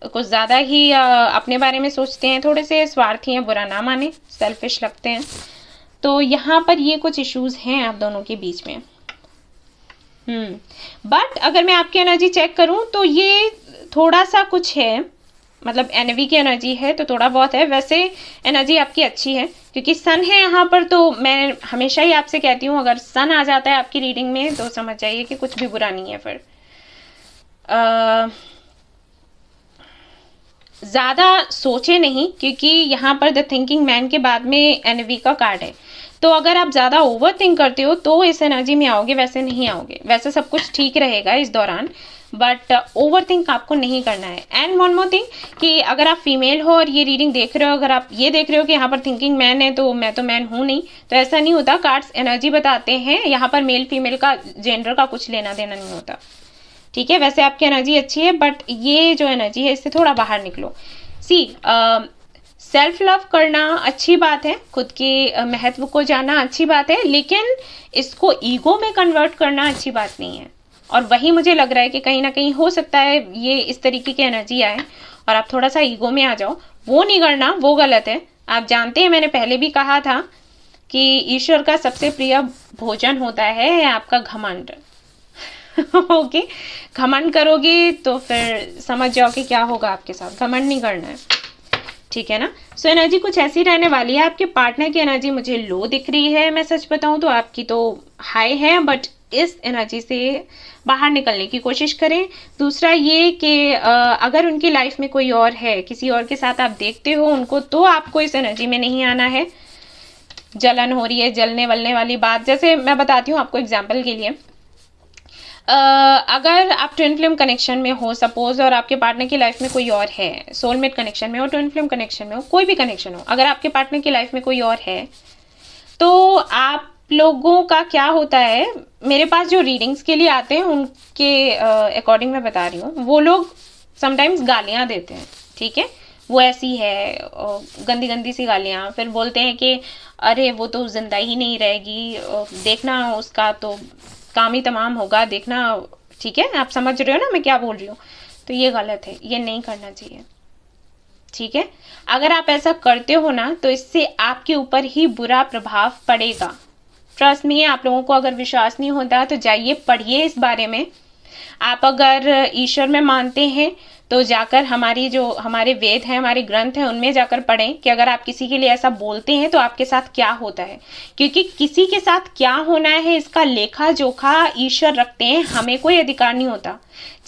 कुछ ज़्यादा ही अपने बारे में सोचते हैं, थोड़े से स्वार्थी हैं, बुरा ना माने, सेल्फिश लगते हैं। तो यहाँ पर ये कुछ इश्यूज हैं आप दोनों के बीच में। बट अगर मैं आपकी एनर्जी चेक करूँ तो ये थोड़ा सा कुछ है, मतलब एनवी की एनर्जी है तो थोड़ा बहुत है। वैसे एनर्जी आपकी अच्छी है क्योंकि सन है यहाँ पर। तो मैं हमेशा ही आपसे कहती हूँ अगर सन आ जाता है आपकी रीडिंग में तो समझ जाइए कि कुछ भी बुरा नहीं है। फिर ज़्यादा सोचे नहीं क्योंकि यहाँ पर द थिंकिंग मैन के बाद में एनवी का कार्ड है। तो अगर आप ज़्यादा ओवर थिंक करते हो तो इस एनर्जी में आओगे, वैसे नहीं आओगे। वैसे सब कुछ ठीक रहेगा इस दौरान बट ओवर थिंक आपको नहीं करना है। एंड वन मोर थिंग कि अगर आप फीमेल हो और ये रीडिंग देख रहे हो, अगर आप ये देख रहे हो कि यहाँ पर थिंकिंग मैन है तो मैं तो मैन हूँ नहीं, तो ऐसा नहीं होता। कार्ड्स एनर्जी बताते हैं, यहाँ पर मेल फीमेल का जेंडर का कुछ लेना देना नहीं होता, ठीक है। वैसे आपकी एनर्जी अच्छी है बट ये जो एनर्जी है इससे थोड़ा बाहर निकलो। सेल्फ लव करना अच्छी बात है, खुद के महत्व को जानना अच्छी बात है, लेकिन इसको ईगो में कन्वर्ट करना अच्छी बात नहीं है। और वही मुझे लग रहा है कि कहीं ना कहीं हो सकता है ये इस तरीके की एनर्जी आए और आप थोड़ा सा ईगो में आ जाओ। वो नहीं करना, वो गलत है। आप जानते हैं मैंने पहले भी कहा था कि ईश्वर का सबसे प्रिय भोजन होता है आपका घमंड। ओके, घमंड करोगे तो फिर समझ जाओ कि क्या होगा आपके साथ। घमंड नहीं करना है, ठीक है ना। सो एनर्जी कुछ ऐसी रहने वाली है। आपके पार्टनर की एनर्जी मुझे लो दिख रही है, मैं सच बताऊं तो आपकी तो हाई है, बट इस एनर्जी से बाहर निकलने की कोशिश करें। दूसरा ये कि अगर उनकी लाइफ में कोई और है, किसी और के साथ आप देखते हो उनको, तो आपको इस एनर्जी में नहीं आना है। जलन हो रही है, जलने वलने वाली बात, जैसे मैं बताती हूँ आपको एग्जाम्पल के लिए। अगर आप ट्विन फ्लेम कनेक्शन में हो सपोज, और आपके पार्टनर की लाइफ में कोई और है, सोलमेट कनेक्शन में हो, ट्विन फ्लेम कनेक्शन में हो, कोई भी कनेक्शन हो, अगर आपके पार्टनर की लाइफ में कोई और है तो आप लोगों का क्या होता है, मेरे पास जो रीडिंग्स के लिए आते हैं उनके अकॉर्डिंग मैं बता रही हूँ, वो लोग समटाइम्स गालियाँ देते हैं, ठीक है, वो ऐसी है गंदी गंदी सी गालियाँ, फिर बोलते हैं कि अरे वो तो जिंदा ही नहीं रहेगी, देखना उसका तो काम ही तमाम होगा, देखना, ठीक है, आप समझ रहे हो ना मैं क्या बोल रही हूँ। तो ये गलत है, ये नहीं करना चाहिए, ठीक है। अगर आप ऐसा करते हो ना तो इससे आपके ऊपर ही बुरा प्रभाव पड़ेगा। ट्रस्ट मी, आप लोगों को अगर विश्वास नहीं होता तो जाइए पढ़िए इस बारे में। आप अगर ईश्वर में मानते हैं तो जाकर हमारे वेद हैं, हमारे ग्रंथ हैं, उनमें जाकर पढ़ें कि अगर आप किसी के लिए ऐसा बोलते हैं तो आपके साथ क्या होता है, क्योंकि किसी के साथ क्या होना है इसका लेखा जोखा ईश्वर रखते हैं, हमें कोई अधिकार नहीं होता।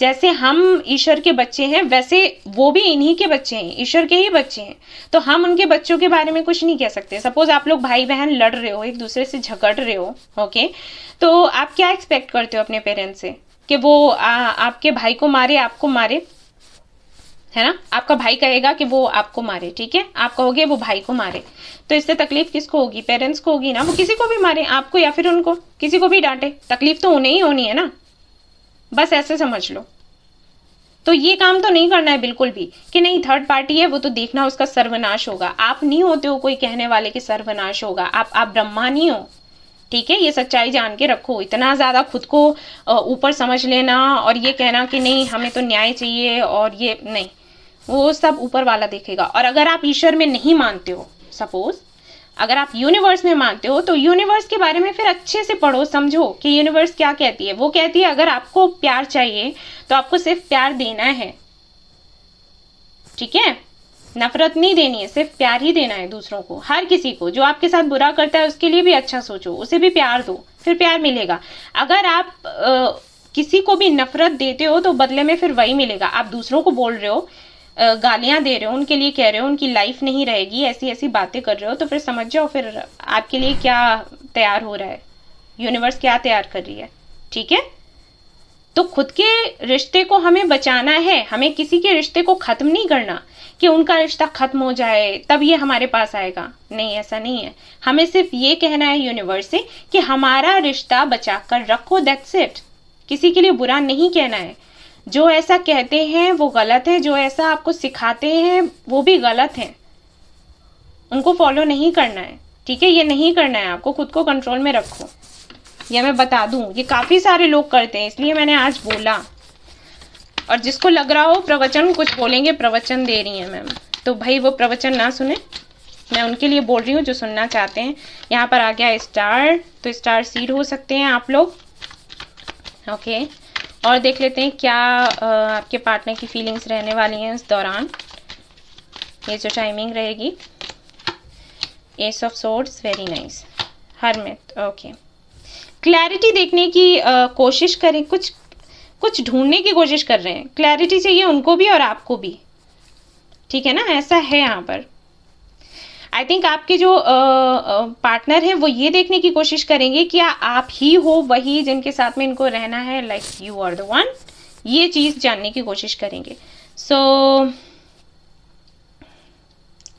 जैसे हम ईश्वर के बच्चे हैं वैसे वो भी इन्हीं के बच्चे हैं, ईश्वर के ही बच्चे हैं, तो हम उनके बच्चों के बारे में कुछ नहीं कह सकते। सपोज आप लोग भाई बहन लड़ रहे हो, एक दूसरे से झगड़ रहे हो, ओके, तो आप क्या एक्सपेक्ट करते हो अपने पेरेंट्स से कि वो आपके भाई को मारे, आपको मारे, है ना। आपका भाई कहेगा कि वो आपको मारे, ठीक है, आप कहोगे वो भाई को मारे, तो इससे तकलीफ किसको होगी, पेरेंट्स को होगी ना। वो किसी को भी मारे, आपको या फिर उनको, किसी को भी डांटे, तकलीफ तो उन्हें ही होनी है ना, बस ऐसे समझ लो। तो ये काम तो नहीं करना है बिल्कुल भी कि नहीं थर्ड पार्टी है वो तो देखना उसका सर्वनाश होगा। आप नहीं होते हो कोई कहने वाले कि सर्वनाश होगा, आप ब्रह्मा नहीं हो, ठीक है, ये सच्चाई जान के रखो। इतना ज्यादा खुद को ऊपर समझ लेना और ये कहना कि नहीं हमें तो न्याय चाहिए और ये नहीं, वो सब ऊपर वाला देखेगा। और अगर आप ईश्वर में नहीं मानते हो, सपोज अगर आप यूनिवर्स में मानते हो तो यूनिवर्स के बारे में फिर अच्छे से पढ़ो, समझो कि यूनिवर्स क्या कहती है। वो कहती है अगर आपको प्यार चाहिए तो आपको सिर्फ प्यार देना है, ठीक है, नफरत नहीं देनी है, सिर्फ प्यार ही देना है दूसरों को, हर किसी को। जो आपके साथ बुरा करता है उसके लिए भी अच्छा सोचो, उसे भी प्यार दो, फिर प्यार मिलेगा। अगर आप किसी को भी नफरत देते हो तो बदले में फिर वही मिलेगा। आप दूसरों को बोल रहे हो, गालियां दे रहे हो, उनके लिए कह रहे हो उनकी लाइफ नहीं रहेगी, ऐसी ऐसी बातें कर रहे हो, तो फिर समझ जाओ फिर आपके लिए क्या तैयार हो रहा है, यूनिवर्स क्या तैयार कर रही है, ठीक है। तो खुद के रिश्ते को हमें बचाना है, हमें किसी के रिश्ते को खत्म नहीं करना कि उनका रिश्ता खत्म हो जाए तब ये हमारे पास आएगा, नहीं, ऐसा नहीं है। हमें सिर्फ ये कहना है यूनिवर्स से कि हमारा रिश्ता बचा कर रखो, दैट्स इट। किसी के लिए बुरा नहीं कहना है। जो ऐसा कहते हैं वो गलत है, जो ऐसा आपको सिखाते हैं वो भी गलत है, उनको फॉलो नहीं करना है, ठीक है, ये नहीं करना है आपको, खुद को कंट्रोल में रखो। या मैं बता दूं ये काफी सारे लोग करते हैं, इसलिए मैंने आज बोला। और जिसको लग रहा हो प्रवचन कुछ बोलेंगे, प्रवचन दे रही है मैम, तो भाई वो प्रवचन ना सुने, मैं उनके लिए बोल रही हूँ जो सुनना चाहते हैं। यहाँ पर आ गया स्टार, तो स्टार सीड हो सकते हैं आप लोग, ओके। और देख लेते हैं क्या आपके पार्टनर की फीलिंग्स रहने वाली हैं इस दौरान, ये जो टाइमिंग रहेगी। S of swords, very nice. Hermit, okay. Clarity देखने की कोशिश करें, कुछ ढूंढने की कोशिश कर रहे हैं, क्लैरिटी चाहिए उनको भी और आपको भी, ठीक है ना, ऐसा है यहाँ पर। आई थिंक आपके जो पार्टनर है वो ये देखने की कोशिश करेंगे क्या आप ही हो वही जिनके साथ में इनको रहना है, like you are the one, ये चीज जानने की कोशिश करेंगे। सो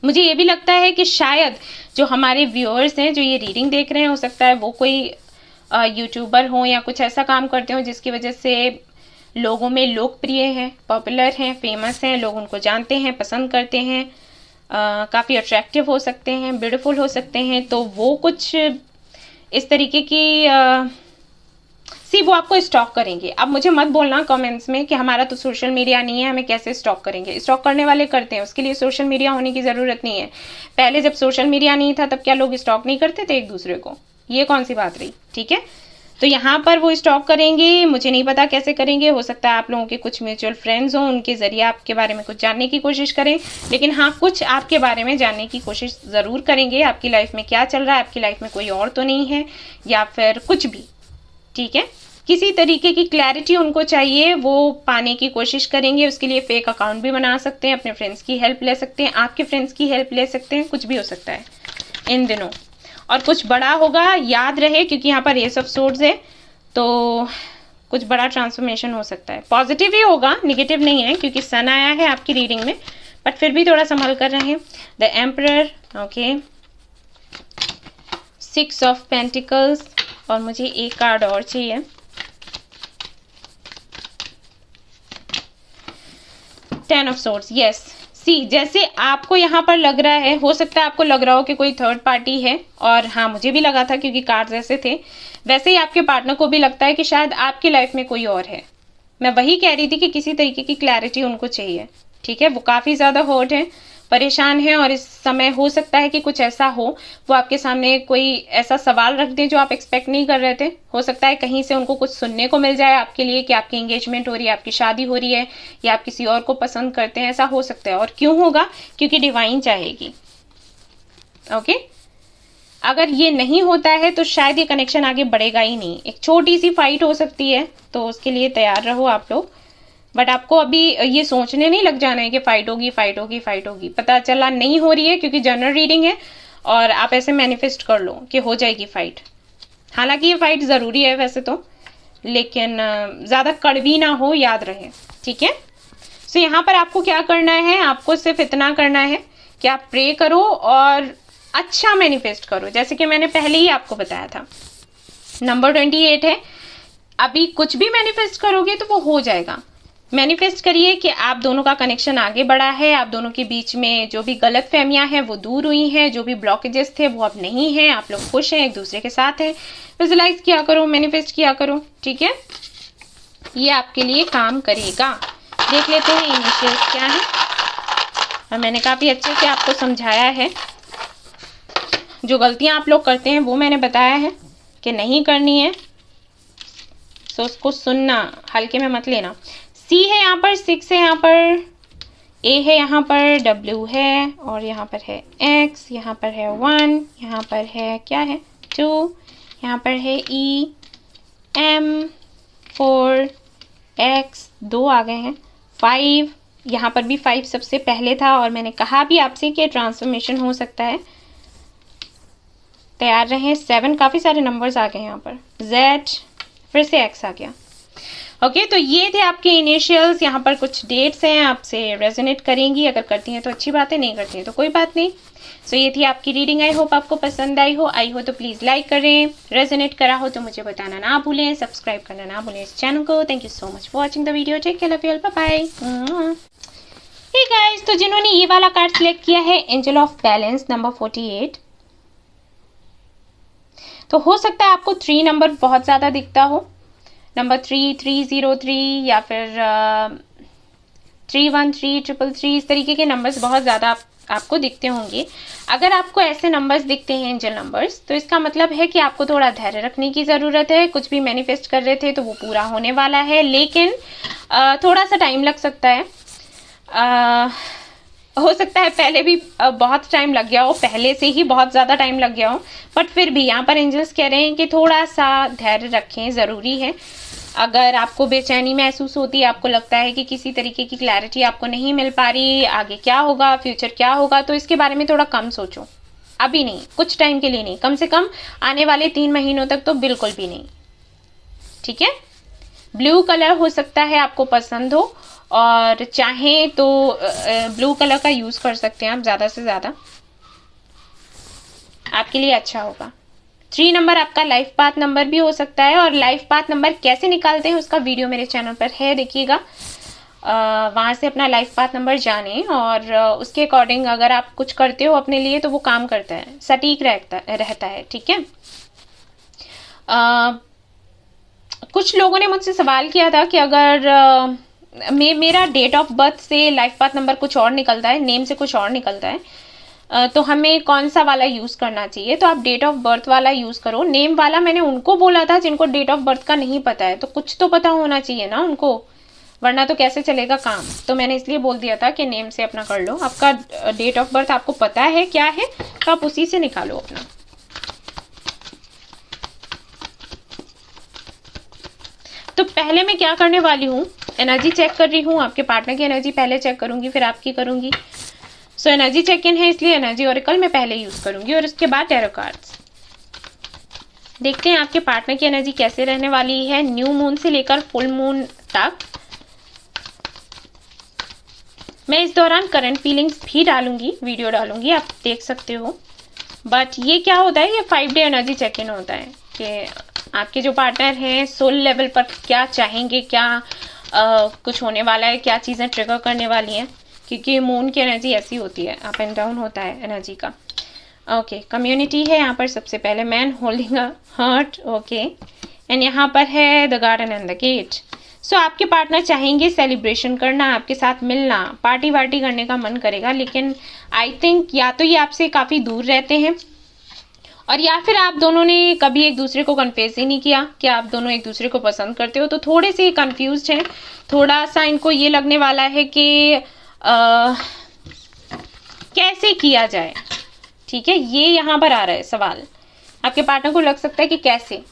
मुझे ये भी लगता है कि शायद जो हमारे व्यूअर्स हैं जो ये रीडिंग देख रहे हैं, हो सकता है वो कोई यूट्यूबर हो या कुछ ऐसा काम करते हो जिसकी वजह से लोगों में लोकप्रिय हैं, पॉपुलर हैं, फेमस हैं, लोग उनको जानते हैं, पसंद करते हैं, काफ़ी अट्रैक्टिव हो सकते हैं, ब्यूटीफुल हो सकते हैं। तो वो कुछ इस तरीके की वो आपको स्टॉक करेंगे। अब मुझे मत बोलना कमेंट्स में कि हमारा तो सोशल मीडिया नहीं है, हमें कैसे स्टॉक करेंगे। स्टॉक करने वाले करते हैं, उसके लिए सोशल मीडिया होने की ज़रूरत नहीं है। पहले जब सोशल मीडिया नहीं था तब क्या लोग स्टॉक नहीं करते थे एक दूसरे को? ये कौन सी बात रही, ठीक है। तो यहाँ पर वो स्टॉक करेंगे, मुझे नहीं पता कैसे करेंगे, हो सकता है आप लोगों के कुछ म्यूचुअल फ्रेंड्स हों, उनके ज़रिए आपके बारे में कुछ जानने की कोशिश करें, लेकिन हाँ कुछ आपके बारे में जानने की कोशिश ज़रूर करेंगे। आपकी लाइफ में क्या चल रहा है, आपकी लाइफ में कोई और तो नहीं है, या फिर कुछ भी, ठीक है। किसी तरीके की क्लैरिटी उनको चाहिए, वो पाने की कोशिश करेंगे। उसके लिए फेक अकाउंट भी बना सकते हैं, अपने फ्रेंड्स की हेल्प ले सकते हैं, आपके फ्रेंड्स की हेल्प ले सकते हैं, कुछ भी हो सकता है इन दिनों। और कुछ बड़ा होगा, याद रहे, क्योंकि यहाँ पर एस ऑफ सोर्ड्स है, तो कुछ बड़ा ट्रांसफॉर्मेशन हो सकता है। पॉजिटिव ही होगा, निगेटिव नहीं है, क्योंकि सन आया है आपकी रीडिंग में, बट फिर भी थोड़ा संभल कर रहें। The emperor, okay. 6 of pentacles, और मुझे एक कार्ड और चाहिए। 10 ऑफ सोर्ड्स। यस, सी जैसे आपको यहाँ पर लग रहा है, हो सकता है आपको लग रहा हो कि कोई थर्ड पार्टी है, और हाँ मुझे भी लगा था क्योंकि कार्ड्स ऐसे थे, वैसे ही आपके पार्टनर को भी लगता है कि शायद आपकी लाइफ में कोई और है। मैं वही कह रही थी कि किसी तरीके की क्लैरिटी उनको चाहिए, ठीक है। वो काफ़ी ज़्यादा हर्ट है, परेशान है, और इस समय हो सकता है कि कुछ ऐसा हो, वो आपके सामने कोई ऐसा सवाल रख दें जो आप एक्सपेक्ट नहीं कर रहे थे। हो सकता है कहीं से उनको कुछ सुनने को मिल जाए आपके लिए कि आपकी एंगेजमेंट हो रही है, आपकी शादी हो रही है, या आप किसी और को पसंद करते हैं, ऐसा हो सकता है। और क्यों होगा? क्योंकि डिवाइन चाहेगी। ओके, अगर ये नहीं होता है तो शायद ये कनेक्शन आगे बढ़ेगा ही नहीं। एक छोटी सी फाइट हो सकती है, तो उसके लिए तैयार रहो आप लोग। बट आपको अभी ये सोचने नहीं लग जाना है कि फाइट होगी फाइट होगी फाइट होगी। पता चला नहीं हो रही है क्योंकि जनरल रीडिंग है, और आप ऐसे मैनिफेस्ट कर लो कि हो जाएगी फाइट। हालांकि ये फाइट ज़रूरी है वैसे तो, लेकिन ज़्यादा कड़वी ना हो, याद रहे, ठीक है। सो यहाँ पर आपको क्या करना है, आपको सिर्फ इतना करना है कि आप प्रे करो और अच्छा मैनिफेस्ट करो, जैसे कि मैंने पहले ही आपको बताया था। नंबर 28 है, अभी कुछ भी मैनिफेस्ट करोगे तो वो हो जाएगा। मैनिफेस्ट करिए कि आप दोनों का कनेक्शन आगे बढ़ा है, आप दोनों के बीच में जो भी गलत फहमियां हैं वो दूर हुई हैं, जो भी ब्लॉकेजेस थे वो अब नहीं हैं, आप लोग खुश हैं, एक दूसरे के साथ हैं। विजुलाइज किया करो, मैनिफेस्ट किया करो, ठीक है। ये आपके लिए काम करेगा। देख लेते हैं इनिशियल्स क्या है, और मैंने काफ़ी अच्छे से आपको समझाया है। जो गलतियां आप लोग करते हैं वो मैंने बताया है कि नहीं करनी है, सो उसको सुनना, हल्के में मत लेना। C है यहाँ पर, 6 है यहाँ पर, A है यहाँ पर, W है, और यहाँ पर है X, यहाँ पर है 1, यहाँ पर है क्या है 2, यहाँ पर है E, M, 4, X, 2 आ गए हैं, 5, यहाँ पर भी 5 सबसे पहले था, और मैंने कहा भी आपसे कि ट्रांसफॉर्मेशन हो सकता है, तैयार रहें। 7, काफ़ी सारे नंबर्स आ गए यहाँ पर, Z, फिर से X आ गया। ओके, तो ये थे आपके इनिशियल्स। यहाँ पर कुछ डेट्स हैं, आपसे रेजोनेट करेंगी, अगर करती हैं तो अच्छी बात है, नहीं करती हैं तो कोई बात नहीं। सो ये थी आपकी रीडिंग। आई होप आपको पसंद आई हो तो प्लीज़ लाइक करें, रेजोनेट करा हो तो मुझे बताना ना भूलें, सब्सक्राइब करना ना भूलें इस चैनल को। Thank you so much for watching the video, take care, love you all, bye bye. Hey guys, तो जिन्होंने ये वाला कार्ड सिलेक्ट किया है, एंजल ऑफ बैलेंस नंबर 48, तो हो सकता है आपको 3 नंबर बहुत ज़्यादा दिखता हो, नंबर 3, 303, या फिर 313, 333, इस तरीके के नंबर्स बहुत ज़्यादा आपको दिखते होंगे। अगर आपको ऐसे नंबर्स दिखते हैं, एंजल नंबर्स, तो इसका मतलब है कि आपको थोड़ा धैर्य रखने की ज़रूरत है। कुछ भी मैनिफेस्ट कर रहे थे तो वो पूरा होने वाला है, लेकिन थोड़ा सा टाइम लग सकता है। हो सकता है पहले भी बहुत टाइम लग गया हो, पहले से ही बहुत ज़्यादा टाइम लग गया हो, बट फिर भी यहाँ पर एंजल्स कह रहे हैं कि थोड़ा सा धैर्य रखें, ज़रूरी है। अगर आपको बेचैनी महसूस होती है, आपको लगता है कि किसी तरीके की क्लैरिटी आपको नहीं मिल पा रही, आगे क्या होगा, फ्यूचर क्या होगा, तो इसके बारे में थोड़ा कम सोचो। अभी नहीं, कुछ टाइम के लिए नहीं, कम से कम आने वाले 3 महीनों तक तो बिल्कुल भी नहीं, ठीक है। ब्लू कलर हो सकता है आपको पसंद हो, और चाहें तो ब्लू कलर का यूज़ कर सकते हैं आप, ज़्यादा से ज़्यादा आपके लिए अच्छा होगा। 3 नंबर आपका लाइफ पाथ नंबर भी हो सकता है, और लाइफ पाथ नंबर कैसे निकालते हैं उसका वीडियो मेरे चैनल पर है, देखिएगा। वहाँ से अपना लाइफ पाथ नंबर जानें, और उसके अकॉर्डिंग अगर आप कुछ करते हो अपने लिए तो वो काम करता है, सटीक रहता है, ठीक है। कुछ लोगों ने मुझसे सवाल किया था कि अगर मेरा डेट ऑफ बर्थ से लाइफ पाथ नंबर कुछ और निकलता है, नेम से कुछ और निकलता है, तो हमें कौन सा वाला यूज़ करना चाहिए। तो आप डेट ऑफ बर्थ वाला यूज़ करो। नेम वाला मैंने उनको बोला था जिनको डेट ऑफ बर्थ का नहीं पता है, तो कुछ तो पता होना चाहिए ना उनको, वरना तो कैसे चलेगा काम। तो मैंने इसलिए बोल दिया था कि नेम से अपना कर लो। आपका डेट ऑफ बर्थ आपको पता है क्या है, तो आप उसी से निकालो अपना। तो पहले मैं क्या करने वाली हूँ, एनर्जी चेक कर रही हूँ। आपके पार्टनर की एनर्जी पहले चेक करूँगी, फिर आपकी करूँगी। सो एनर्जी चेक इन है, इसलिए एनर्जी ओरेकल मैं पहले यूज़ करूँगी, और उसके बाद टैरो कार्ड्स। देखते हैं आपके पार्टनर की एनर्जी कैसे रहने वाली है न्यू मून से लेकर फुल मून तक। मैं इस दौरान करंट फीलिंग्स भी डालूंगी, वीडियो डालूंगी, आप देख सकते हो। बट ये क्या होता है, ये 5 डे एनर्जी चेक इन होता है कि आपके जो पार्टनर हैं सोल लेवल पर क्या चाहेंगे, क्या कुछ होने वाला है, क्या चीज़ें ट्रिगर करने वाली हैं, क्योंकि मून की एनर्जी ऐसी होती है, अप एंड डाउन होता है एनर्जी का। ओके, कम्युनिटी है यहाँ पर सबसे पहले, man holding a heart, okay, and यहाँ पर है the garden and the gate. So आपके पार्टनर चाहेंगे सेलिब्रेशन करना, आपके साथ मिलना, पार्टी वार्टी करने का मन करेगा, लेकिन आई थिंक या तो ये आपसे काफ़ी दूर रहते हैं और या फिर आप दोनों ने कभी एक दूसरे को कन्फेस ही नहीं किया कि आप दोनों एक दूसरे को पसंद करते हो, तो थोड़े से कंफ्यूज्ड हैं, थोड़ा सा इनको ये लगने वाला है कि कैसे किया जाए। ठीक है, ये यहाँ पर आ रहा है सवाल, आपके पार्टनर को लग सकता है कि कैसे,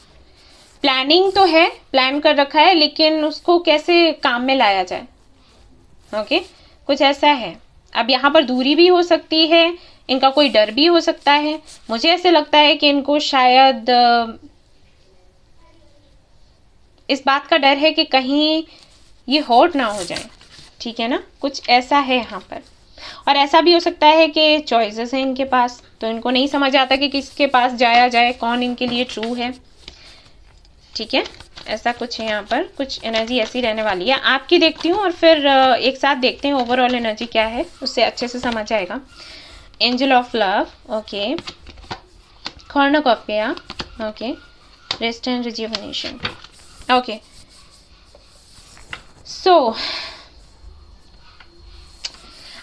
प्लानिंग तो है, प्लान कर रखा है, लेकिन उसको कैसे काम में लाया जाए। ओके, कुछ ऐसा है। अब यहाँ पर दूरी भी हो सकती है, इनका कोई डर भी हो सकता है। मुझे ऐसे लगता है कि इनको शायद इस बात का डर है कि कहीं ये हर्ट ना हो जाए। ठीक है ना, कुछ ऐसा है यहाँ पर। और ऐसा भी हो सकता है कि चॉइसेस हैं इनके पास, तो इनको नहीं समझ आता कि किसके पास जाया जाए, कौन इनके लिए ट्रू है। ठीक है, ऐसा कुछ है यहाँ पर, कुछ एनर्जी ऐसी रहने वाली है। आपकी देखती हूँ और फिर एक साथ देखते हैं ओवरऑल एनर्जी क्या है, उससे अच्छे से समझ आएगा। Angel of love, okay, cornucopia, okay, rest and rejuvenation, okay. So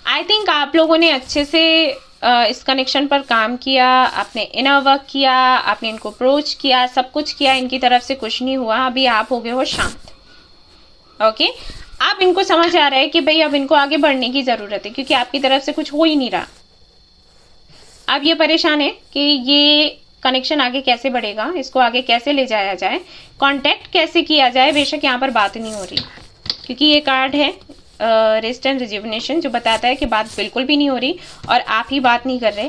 I think आप लोगों ने अच्छे से इस कनेक्शन पर काम किया, आपने इनर वर्क किया, आपने इनको अप्रोच किया, सब कुछ किया, इनकी तरफ से कुछ नहीं हुआ, अभी आप हो गए हो शांत। ओके, अब इनको समझ आ रहा है कि भाई अब इनको आगे बढ़ने की ज़रूरत है, क्योंकि आपकी तरफ से कुछ हो ही नहीं रहा। अब ये परेशान है कि ये कनेक्शन आगे कैसे बढ़ेगा, इसको आगे कैसे ले जाया जाए, कांटेक्ट कैसे किया जाए। बेशक यहाँ पर बात नहीं हो रही, क्योंकि ये कार्ड है रेस्ट एंड रिजुवेनेशन, जो बताता है कि बात बिल्कुल भी नहीं हो रही और आप ही बात नहीं कर रहे।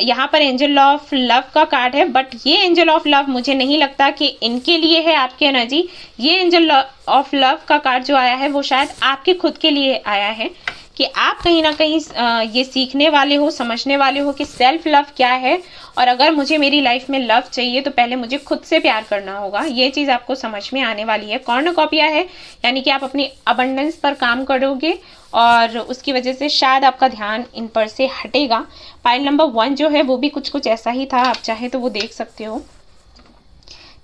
यहाँ पर एंजल ऑफ लव का कार्ड है, बट ये एंजल ऑफ लव मुझे नहीं लगता कि इनके लिए है आपकी एनर्जी। ये एंजल ऑफ लव का कार्ड जो आया है वो शायद आपके खुद के लिए आया है, कि आप कहीं ना कहीं ये सीखने वाले हो, समझने वाले हो कि सेल्फ लव क्या है, और अगर मुझे मेरी लाइफ में लव चाहिए तो पहले मुझे खुद से प्यार करना होगा। ये चीज़ आपको समझ में आने वाली है। कॉर्नुकोपिया है, यानी कि आप अपनी अबंडेंस पर काम करोगे और उसकी वजह से शायद आपका ध्यान इन पर से हटेगा। पाइल नंबर 1 जो है वो भी कुछ कुछ ऐसा ही था, आप चाहे तो वो देख सकते हो।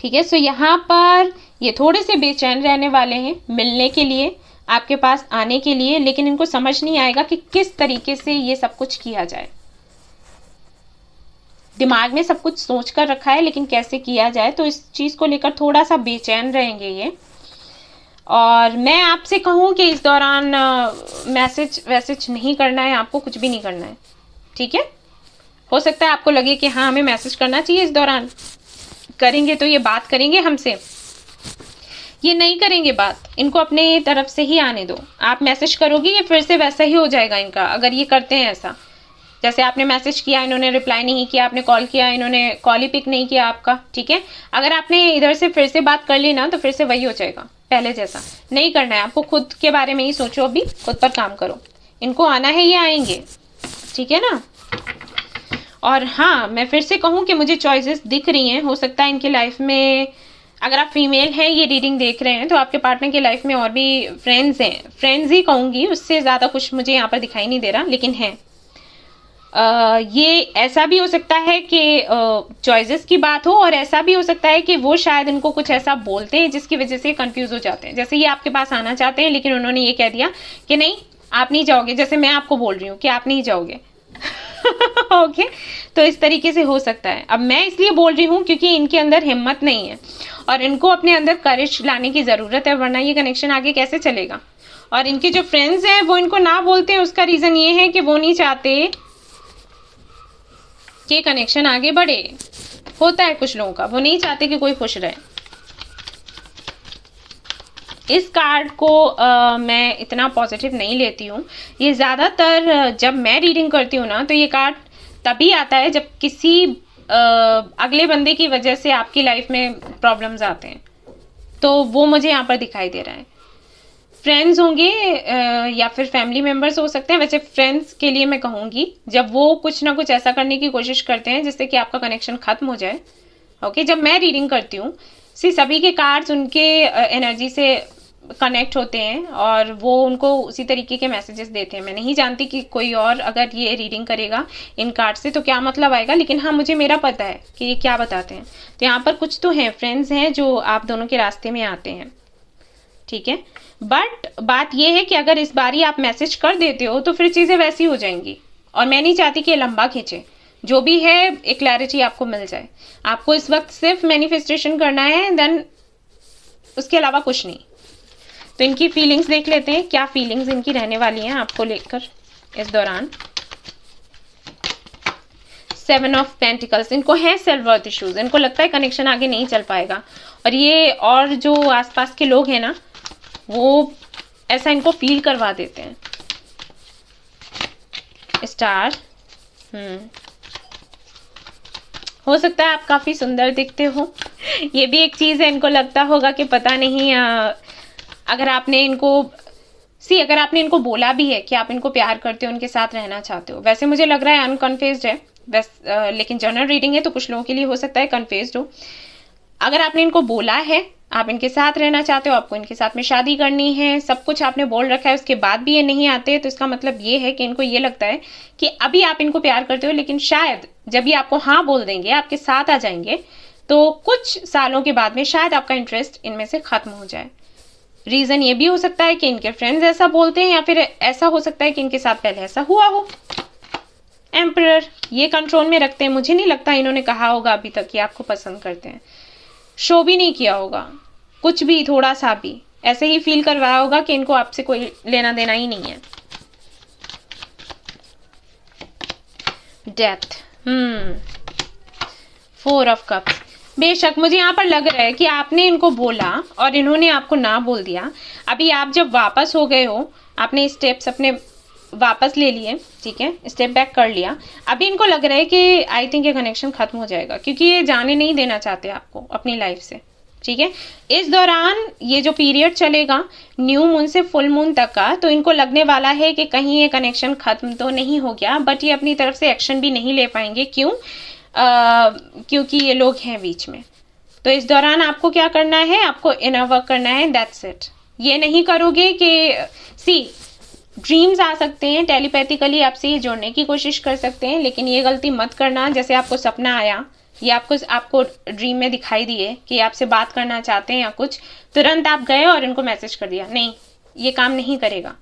ठीक है, सो यहाँ पर ये थोड़े से बेचैन रहने वाले हैं मिलने के लिए, आपके पास आने के लिए, लेकिन इनको समझ नहीं आएगा कि किस तरीके से ये सब कुछ किया जाए। दिमाग में सब कुछ सोच कर रखा है, लेकिन कैसे किया जाए, तो इस चीज़ को लेकर थोड़ा सा बेचैन रहेंगे ये। और मैं आपसे कहूँ कि इस दौरान मैसेज वैसेज नहीं करना है, आपको कुछ भी नहीं करना है। ठीक है, हो सकता है आपको लगे कि हाँ हमें मैसेज करना चाहिए इस दौरान, करेंगे तो ये बात करेंगे हमसे, ये नहीं करेंगे बात, इनको अपने तरफ से ही आने दो। आप मैसेज करोगे ये फिर से वैसा ही हो जाएगा इनका, अगर ये करते हैं ऐसा। जैसे आपने मैसेज किया, इन्होंने रिप्लाई नहीं किया, आपने कॉल किया, इन्होंने कॉल ही पिक नहीं किया आपका। ठीक है, अगर आपने इधर से फिर से बात कर ली ना, तो फिर से वही हो जाएगा पहले जैसा। नहीं करना है आपको, खुद के बारे में ही सोचो, अभी खुद पर काम करो। इनको आना है, ये आएंगे। ठीक है ना। और हाँ, मैं फिर से कहूँ कि मुझे चॉइसेस दिख रही हैं। हो सकता है इनकी लाइफ में, अगर आप फीमेल हैं ये रीडिंग देख रहे हैं, तो आपके पार्टनर की लाइफ में और भी फ्रेंड्स हैं, फ्रेंड्स ही कहूँगी, उससे ज़्यादा कुछ मुझे यहाँ पर दिखाई नहीं दे रहा, लेकिन हैं। ये ऐसा भी हो सकता है कि चॉइसेस की बात हो, और ऐसा भी हो सकता है कि वो शायद इनको कुछ ऐसा बोलते हैं जिसकी वजह से कंफ्यूज हो जाते हैं। जैसे ये आपके पास आना चाहते हैं, लेकिन उन्होंने ये कह दिया कि नहीं आप नहीं जाओगे, जैसे मैं आपको बोल रही हूँ कि आप नहीं जाओगे। ओके, तो इस तरीके से हो सकता है। अब मैं इसलिए बोल रही हूँ क्योंकि इनके अंदर हिम्मत नहीं है और इनको अपने अंदर करेज लाने की ज़रूरत है, वरना ये कनेक्शन आगे कैसे चलेगा। और इनके जो फ्रेंड्स हैं वो इनको ना बोलते हैं, उसका रीज़न ये है कि वो नहीं चाहते कि कनेक्शन आगे बढ़े। होता है कुछ लोगों का, वो नहीं चाहते कि कोई खुश रहे। इस कार्ड को मैं इतना पॉजिटिव नहीं लेती हूँ। ये ज़्यादातर जब मैं रीडिंग करती हूँ ना, तो ये कार्ड तभी आता है जब किसी अगले बंदे की वजह से आपकी लाइफ में प्रॉब्लम्स आते हैं, तो वो मुझे यहाँ पर दिखाई दे रहा है। फ्रेंड्स होंगे या फिर फैमिली मेम्बर्स हो सकते हैं। वैसे फ्रेंड्स के लिए मैं कहूँगी, जब वो कुछ ना कुछ ऐसा करने की कोशिश करते हैं जिससे कि आपका कनेक्शन खत्म हो जाए। ओके, जब मैं रीडिंग करती हूँ, सभी के कार्ड्स उनके एनर्जी से कनेक्ट होते हैं और वो उनको उसी तरीके के मैसेजेस देते हैं। मैं नहीं जानती कि कोई और अगर ये रीडिंग करेगा इन कार्ड से तो क्या मतलब आएगा, लेकिन हाँ, मुझे मेरा पता है कि ये क्या बताते हैं। तो यहाँ पर कुछ तो हैं, फ्रेंड्स हैं जो आप दोनों के रास्ते में आते हैं, ठीक है। बट बात ये है कि अगर इस बारी आप मैसेज कर देते हो तो फिर चीज़ें वैसी हो जाएंगी, और मैं नहीं चाहती कि ये लंबा खींचे। जो भी है एक क्लैरिटी आपको मिल जाए। आपको इस वक्त सिर्फ मैनिफेस्टेशन करना है, देन उसके अलावा कुछ नहीं। तो इनकी फीलिंग्स देख लेते हैं, क्या फीलिंग्स इनकी रहने वाली हैं आपको लेकर इस दौरान। 7 ऑफ पेंटिकल्स, इनको है सेल्फ वर्थ इश्यूज, इनको लगता है कनेक्शन आगे नहीं चल पाएगा, और ये और जो आसपास के लोग हैं ना, वो ऐसा इनको फील करवा देते हैं। स्टार, हो सकता है आप काफी सुंदर दिखते हो, ये भी एक चीज है। इनको लगता होगा कि पता नहीं अगर आपने इनको बोला भी है कि आप इनको प्यार करते हो, उनके साथ रहना चाहते हो। वैसे मुझे लग रहा है अनकन्फेस्ड है, लेकिन जनरल रीडिंग है तो कुछ लोगों के लिए हो सकता है कन्फेस्ड हो। अगर आपने इनको बोला है आप इनके साथ रहना चाहते हो, आपको इनके साथ में शादी करनी है, सब कुछ आपने बोल रखा है, उसके बाद भी ये नहीं आते, तो इसका मतलब ये है कि इनको ये लगता है कि अभी आप इनको प्यार करते हो, लेकिन शायद जब ये आपको हाँ बोल देंगे, आपके साथ आ जाएंगे, तो कुछ सालों के बाद में शायद आपका इंटरेस्ट इनमें से खत्म हो जाए। रीजन ये भी हो सकता है कि इनके फ्रेंड्स ऐसा बोलते हैं, या फिर ऐसा हो सकता है कि इनके साथ पहले ऐसा हुआ हो। एम्परर, ये कंट्रोल में रखते हैं। मुझे नहीं लगता इन्होंने कहा होगा अभी तक कि आपको पसंद करते हैं, शो भी नहीं किया होगा, कुछ भी थोड़ा सा भी ऐसे ही फील करवाया होगा कि इनको आपसे कोई लेना देना ही नहीं है। डेथ, 4 ऑफ कप्स, बेशक मुझे यहाँ पर लग रहा है कि आपने इनको बोला और इन्होंने आपको ना बोल दिया। अभी आप जब वापस हो गए हो, आपने स्टेप्स अपने वापस ले लिए, ठीक है, स्टेप बैक कर लिया। अभी इनको लग रहा है कि आई थिंक ये कनेक्शन खत्म हो जाएगा, क्योंकि ये जाने नहीं देना चाहते आपको अपनी लाइफ से, ठीक है। इस दौरान ये जो पीरियड चलेगा न्यू मून से फुल मून तक का, तो इनको लगने वाला है कि कहीं ये कनेक्शन खत्म तो नहीं हो गया, बट ये अपनी तरफ से एक्शन भी नहीं ले पाएंगे। क्यों? क्योंकि ये लोग हैं बीच में। तो इस दौरान आपको क्या करना है, आपको इनर वर्क करना है, दैट्स इट। ये नहीं करोगे कि ड्रीम्स आ सकते हैं, टेलीपैथिकली आपसे ये जोड़ने की कोशिश कर सकते हैं, लेकिन ये गलती मत करना। जैसे आपको सपना आया या आपको ड्रीम में दिखाई दिए कि आपसे बात करना चाहते हैं या कुछ, तुरंत आप गए और इनको मैसेज कर दिया, नहीं, ये काम नहीं करेगा।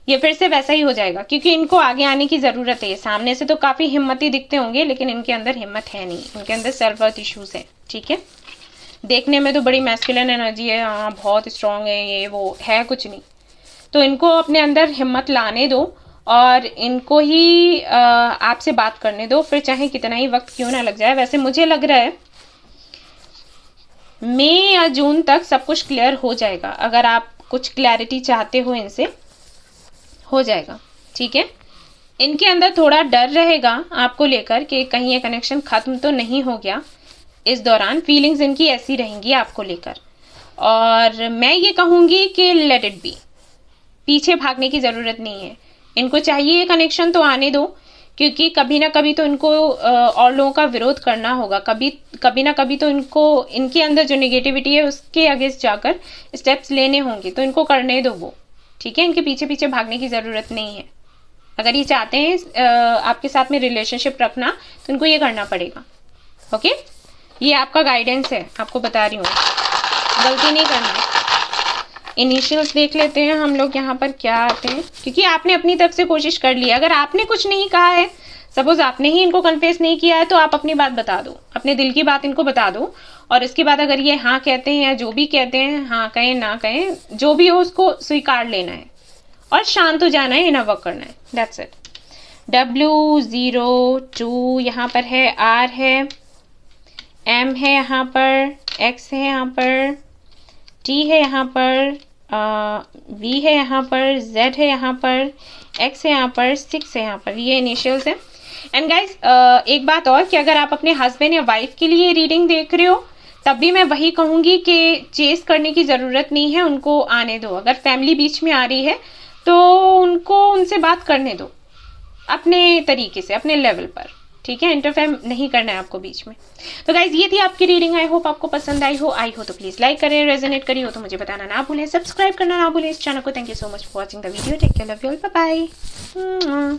ये फिर से वैसा ही हो जाएगा, क्योंकि इनको आगे आने की ज़रूरत है। सामने से तो काफ़ी हिम्मती दिखते होंगे, लेकिन इनके अंदर हिम्मत है नहीं, इनके अंदर सेल्फ वर्थ इश्यूज है, ठीक है। देखने में तो बड़ी मैस्कुलिन एनर्जी है, हाँ बहुत स्ट्रांग है, ये वो है, कुछ नहीं। तो इनको अपने अंदर हिम्मत लाने दो और इनको ही आपसे बात करने दो, फिर चाहे कितना ही वक्त क्यों ना लग जाए। वैसे मुझे लग रहा है मई या जून तक सब कुछ क्लियर हो जाएगा। अगर आप कुछ क्लैरिटी चाहते हो इनसे, हो जाएगा, ठीक है। इनके अंदर थोड़ा डर रहेगा आपको लेकर कि कहीं ये कनेक्शन खत्म तो नहीं हो गया। इस दौरान फीलिंग्स इनकी ऐसी रहेंगी आपको लेकर, और मैं ये कहूँगी कि लेट इट बी, पीछे भागने की ज़रूरत नहीं है। इनको चाहिए कनेक्शन तो आने दो, क्योंकि कभी ना कभी तो इनको और लोगों का विरोध करना होगा, कभी ना कभी तो इनको इनके अंदर जो नेगेटिविटी है उसके अगेंस्ट जाकर स्टेप्स लेने होंगे, तो इनको करने दो वो, ठीक है। इनके पीछे पीछे भागने की ज़रूरत नहीं है। अगर ये चाहते हैं आपके साथ में रिलेशनशिप रखना, तो इनको ये करना पड़ेगा, ओके। ये आपका गाइडेंस है, आपको बता रही हूँ, गलती नहीं करना। इनिशियल्स देख लेते हैं हम लोग यहाँ पर क्या आते हैं, क्योंकि आपने अपनी तरफ से कोशिश कर ली। अगर आपने कुछ नहीं कहा है, सपोज आपने ही इनको कन्फेस नहीं किया है, तो आप अपनी बात बता दो, अपने दिल की बात इनको बता दो, और इसके बाद अगर ये हाँ कहते हैं या जो भी कहते हैं, हाँ कहें ना कहें, जो भी हो उसको स्वीकार लेना है और शांत हो जाना है, इनर वर्क करना है, दैट्स इट। W02 यहाँ पर है, R है, M है यहाँ पर, X है यहाँ पर, T है यहाँ पर, V है यहाँ पर, Z है यहाँ पर, X है यहाँ पर, 6 है यहाँ पर, ये इनिशियल्स हैं। एंड गाइज एक बात और, कि अगर आप अपने हस्बैंड या वाइफ के लिए रीडिंग देख रहे हो, तब भी मैं वही कहूँगी कि चेस करने की ज़रूरत नहीं है, उनको आने दो। अगर फैमिली बीच में आ रही है तो उनको उनसे बात करने दो अपने तरीके से, अपने लेवल पर, ठीक है। इंटरफेयर नहीं करना है आपको बीच में। तो गाइज ये थी आपकी रीडिंग। आई होप आपको पसंद आई हो तो प्लीज़ लाइक करें, रेजोनेट करी हो तो मुझे बताना ना भूलें, सब्सक्राइब करना ना भूलें इस चैनल को। Thank you so much for watching the video. Take care, love you all, bye bye.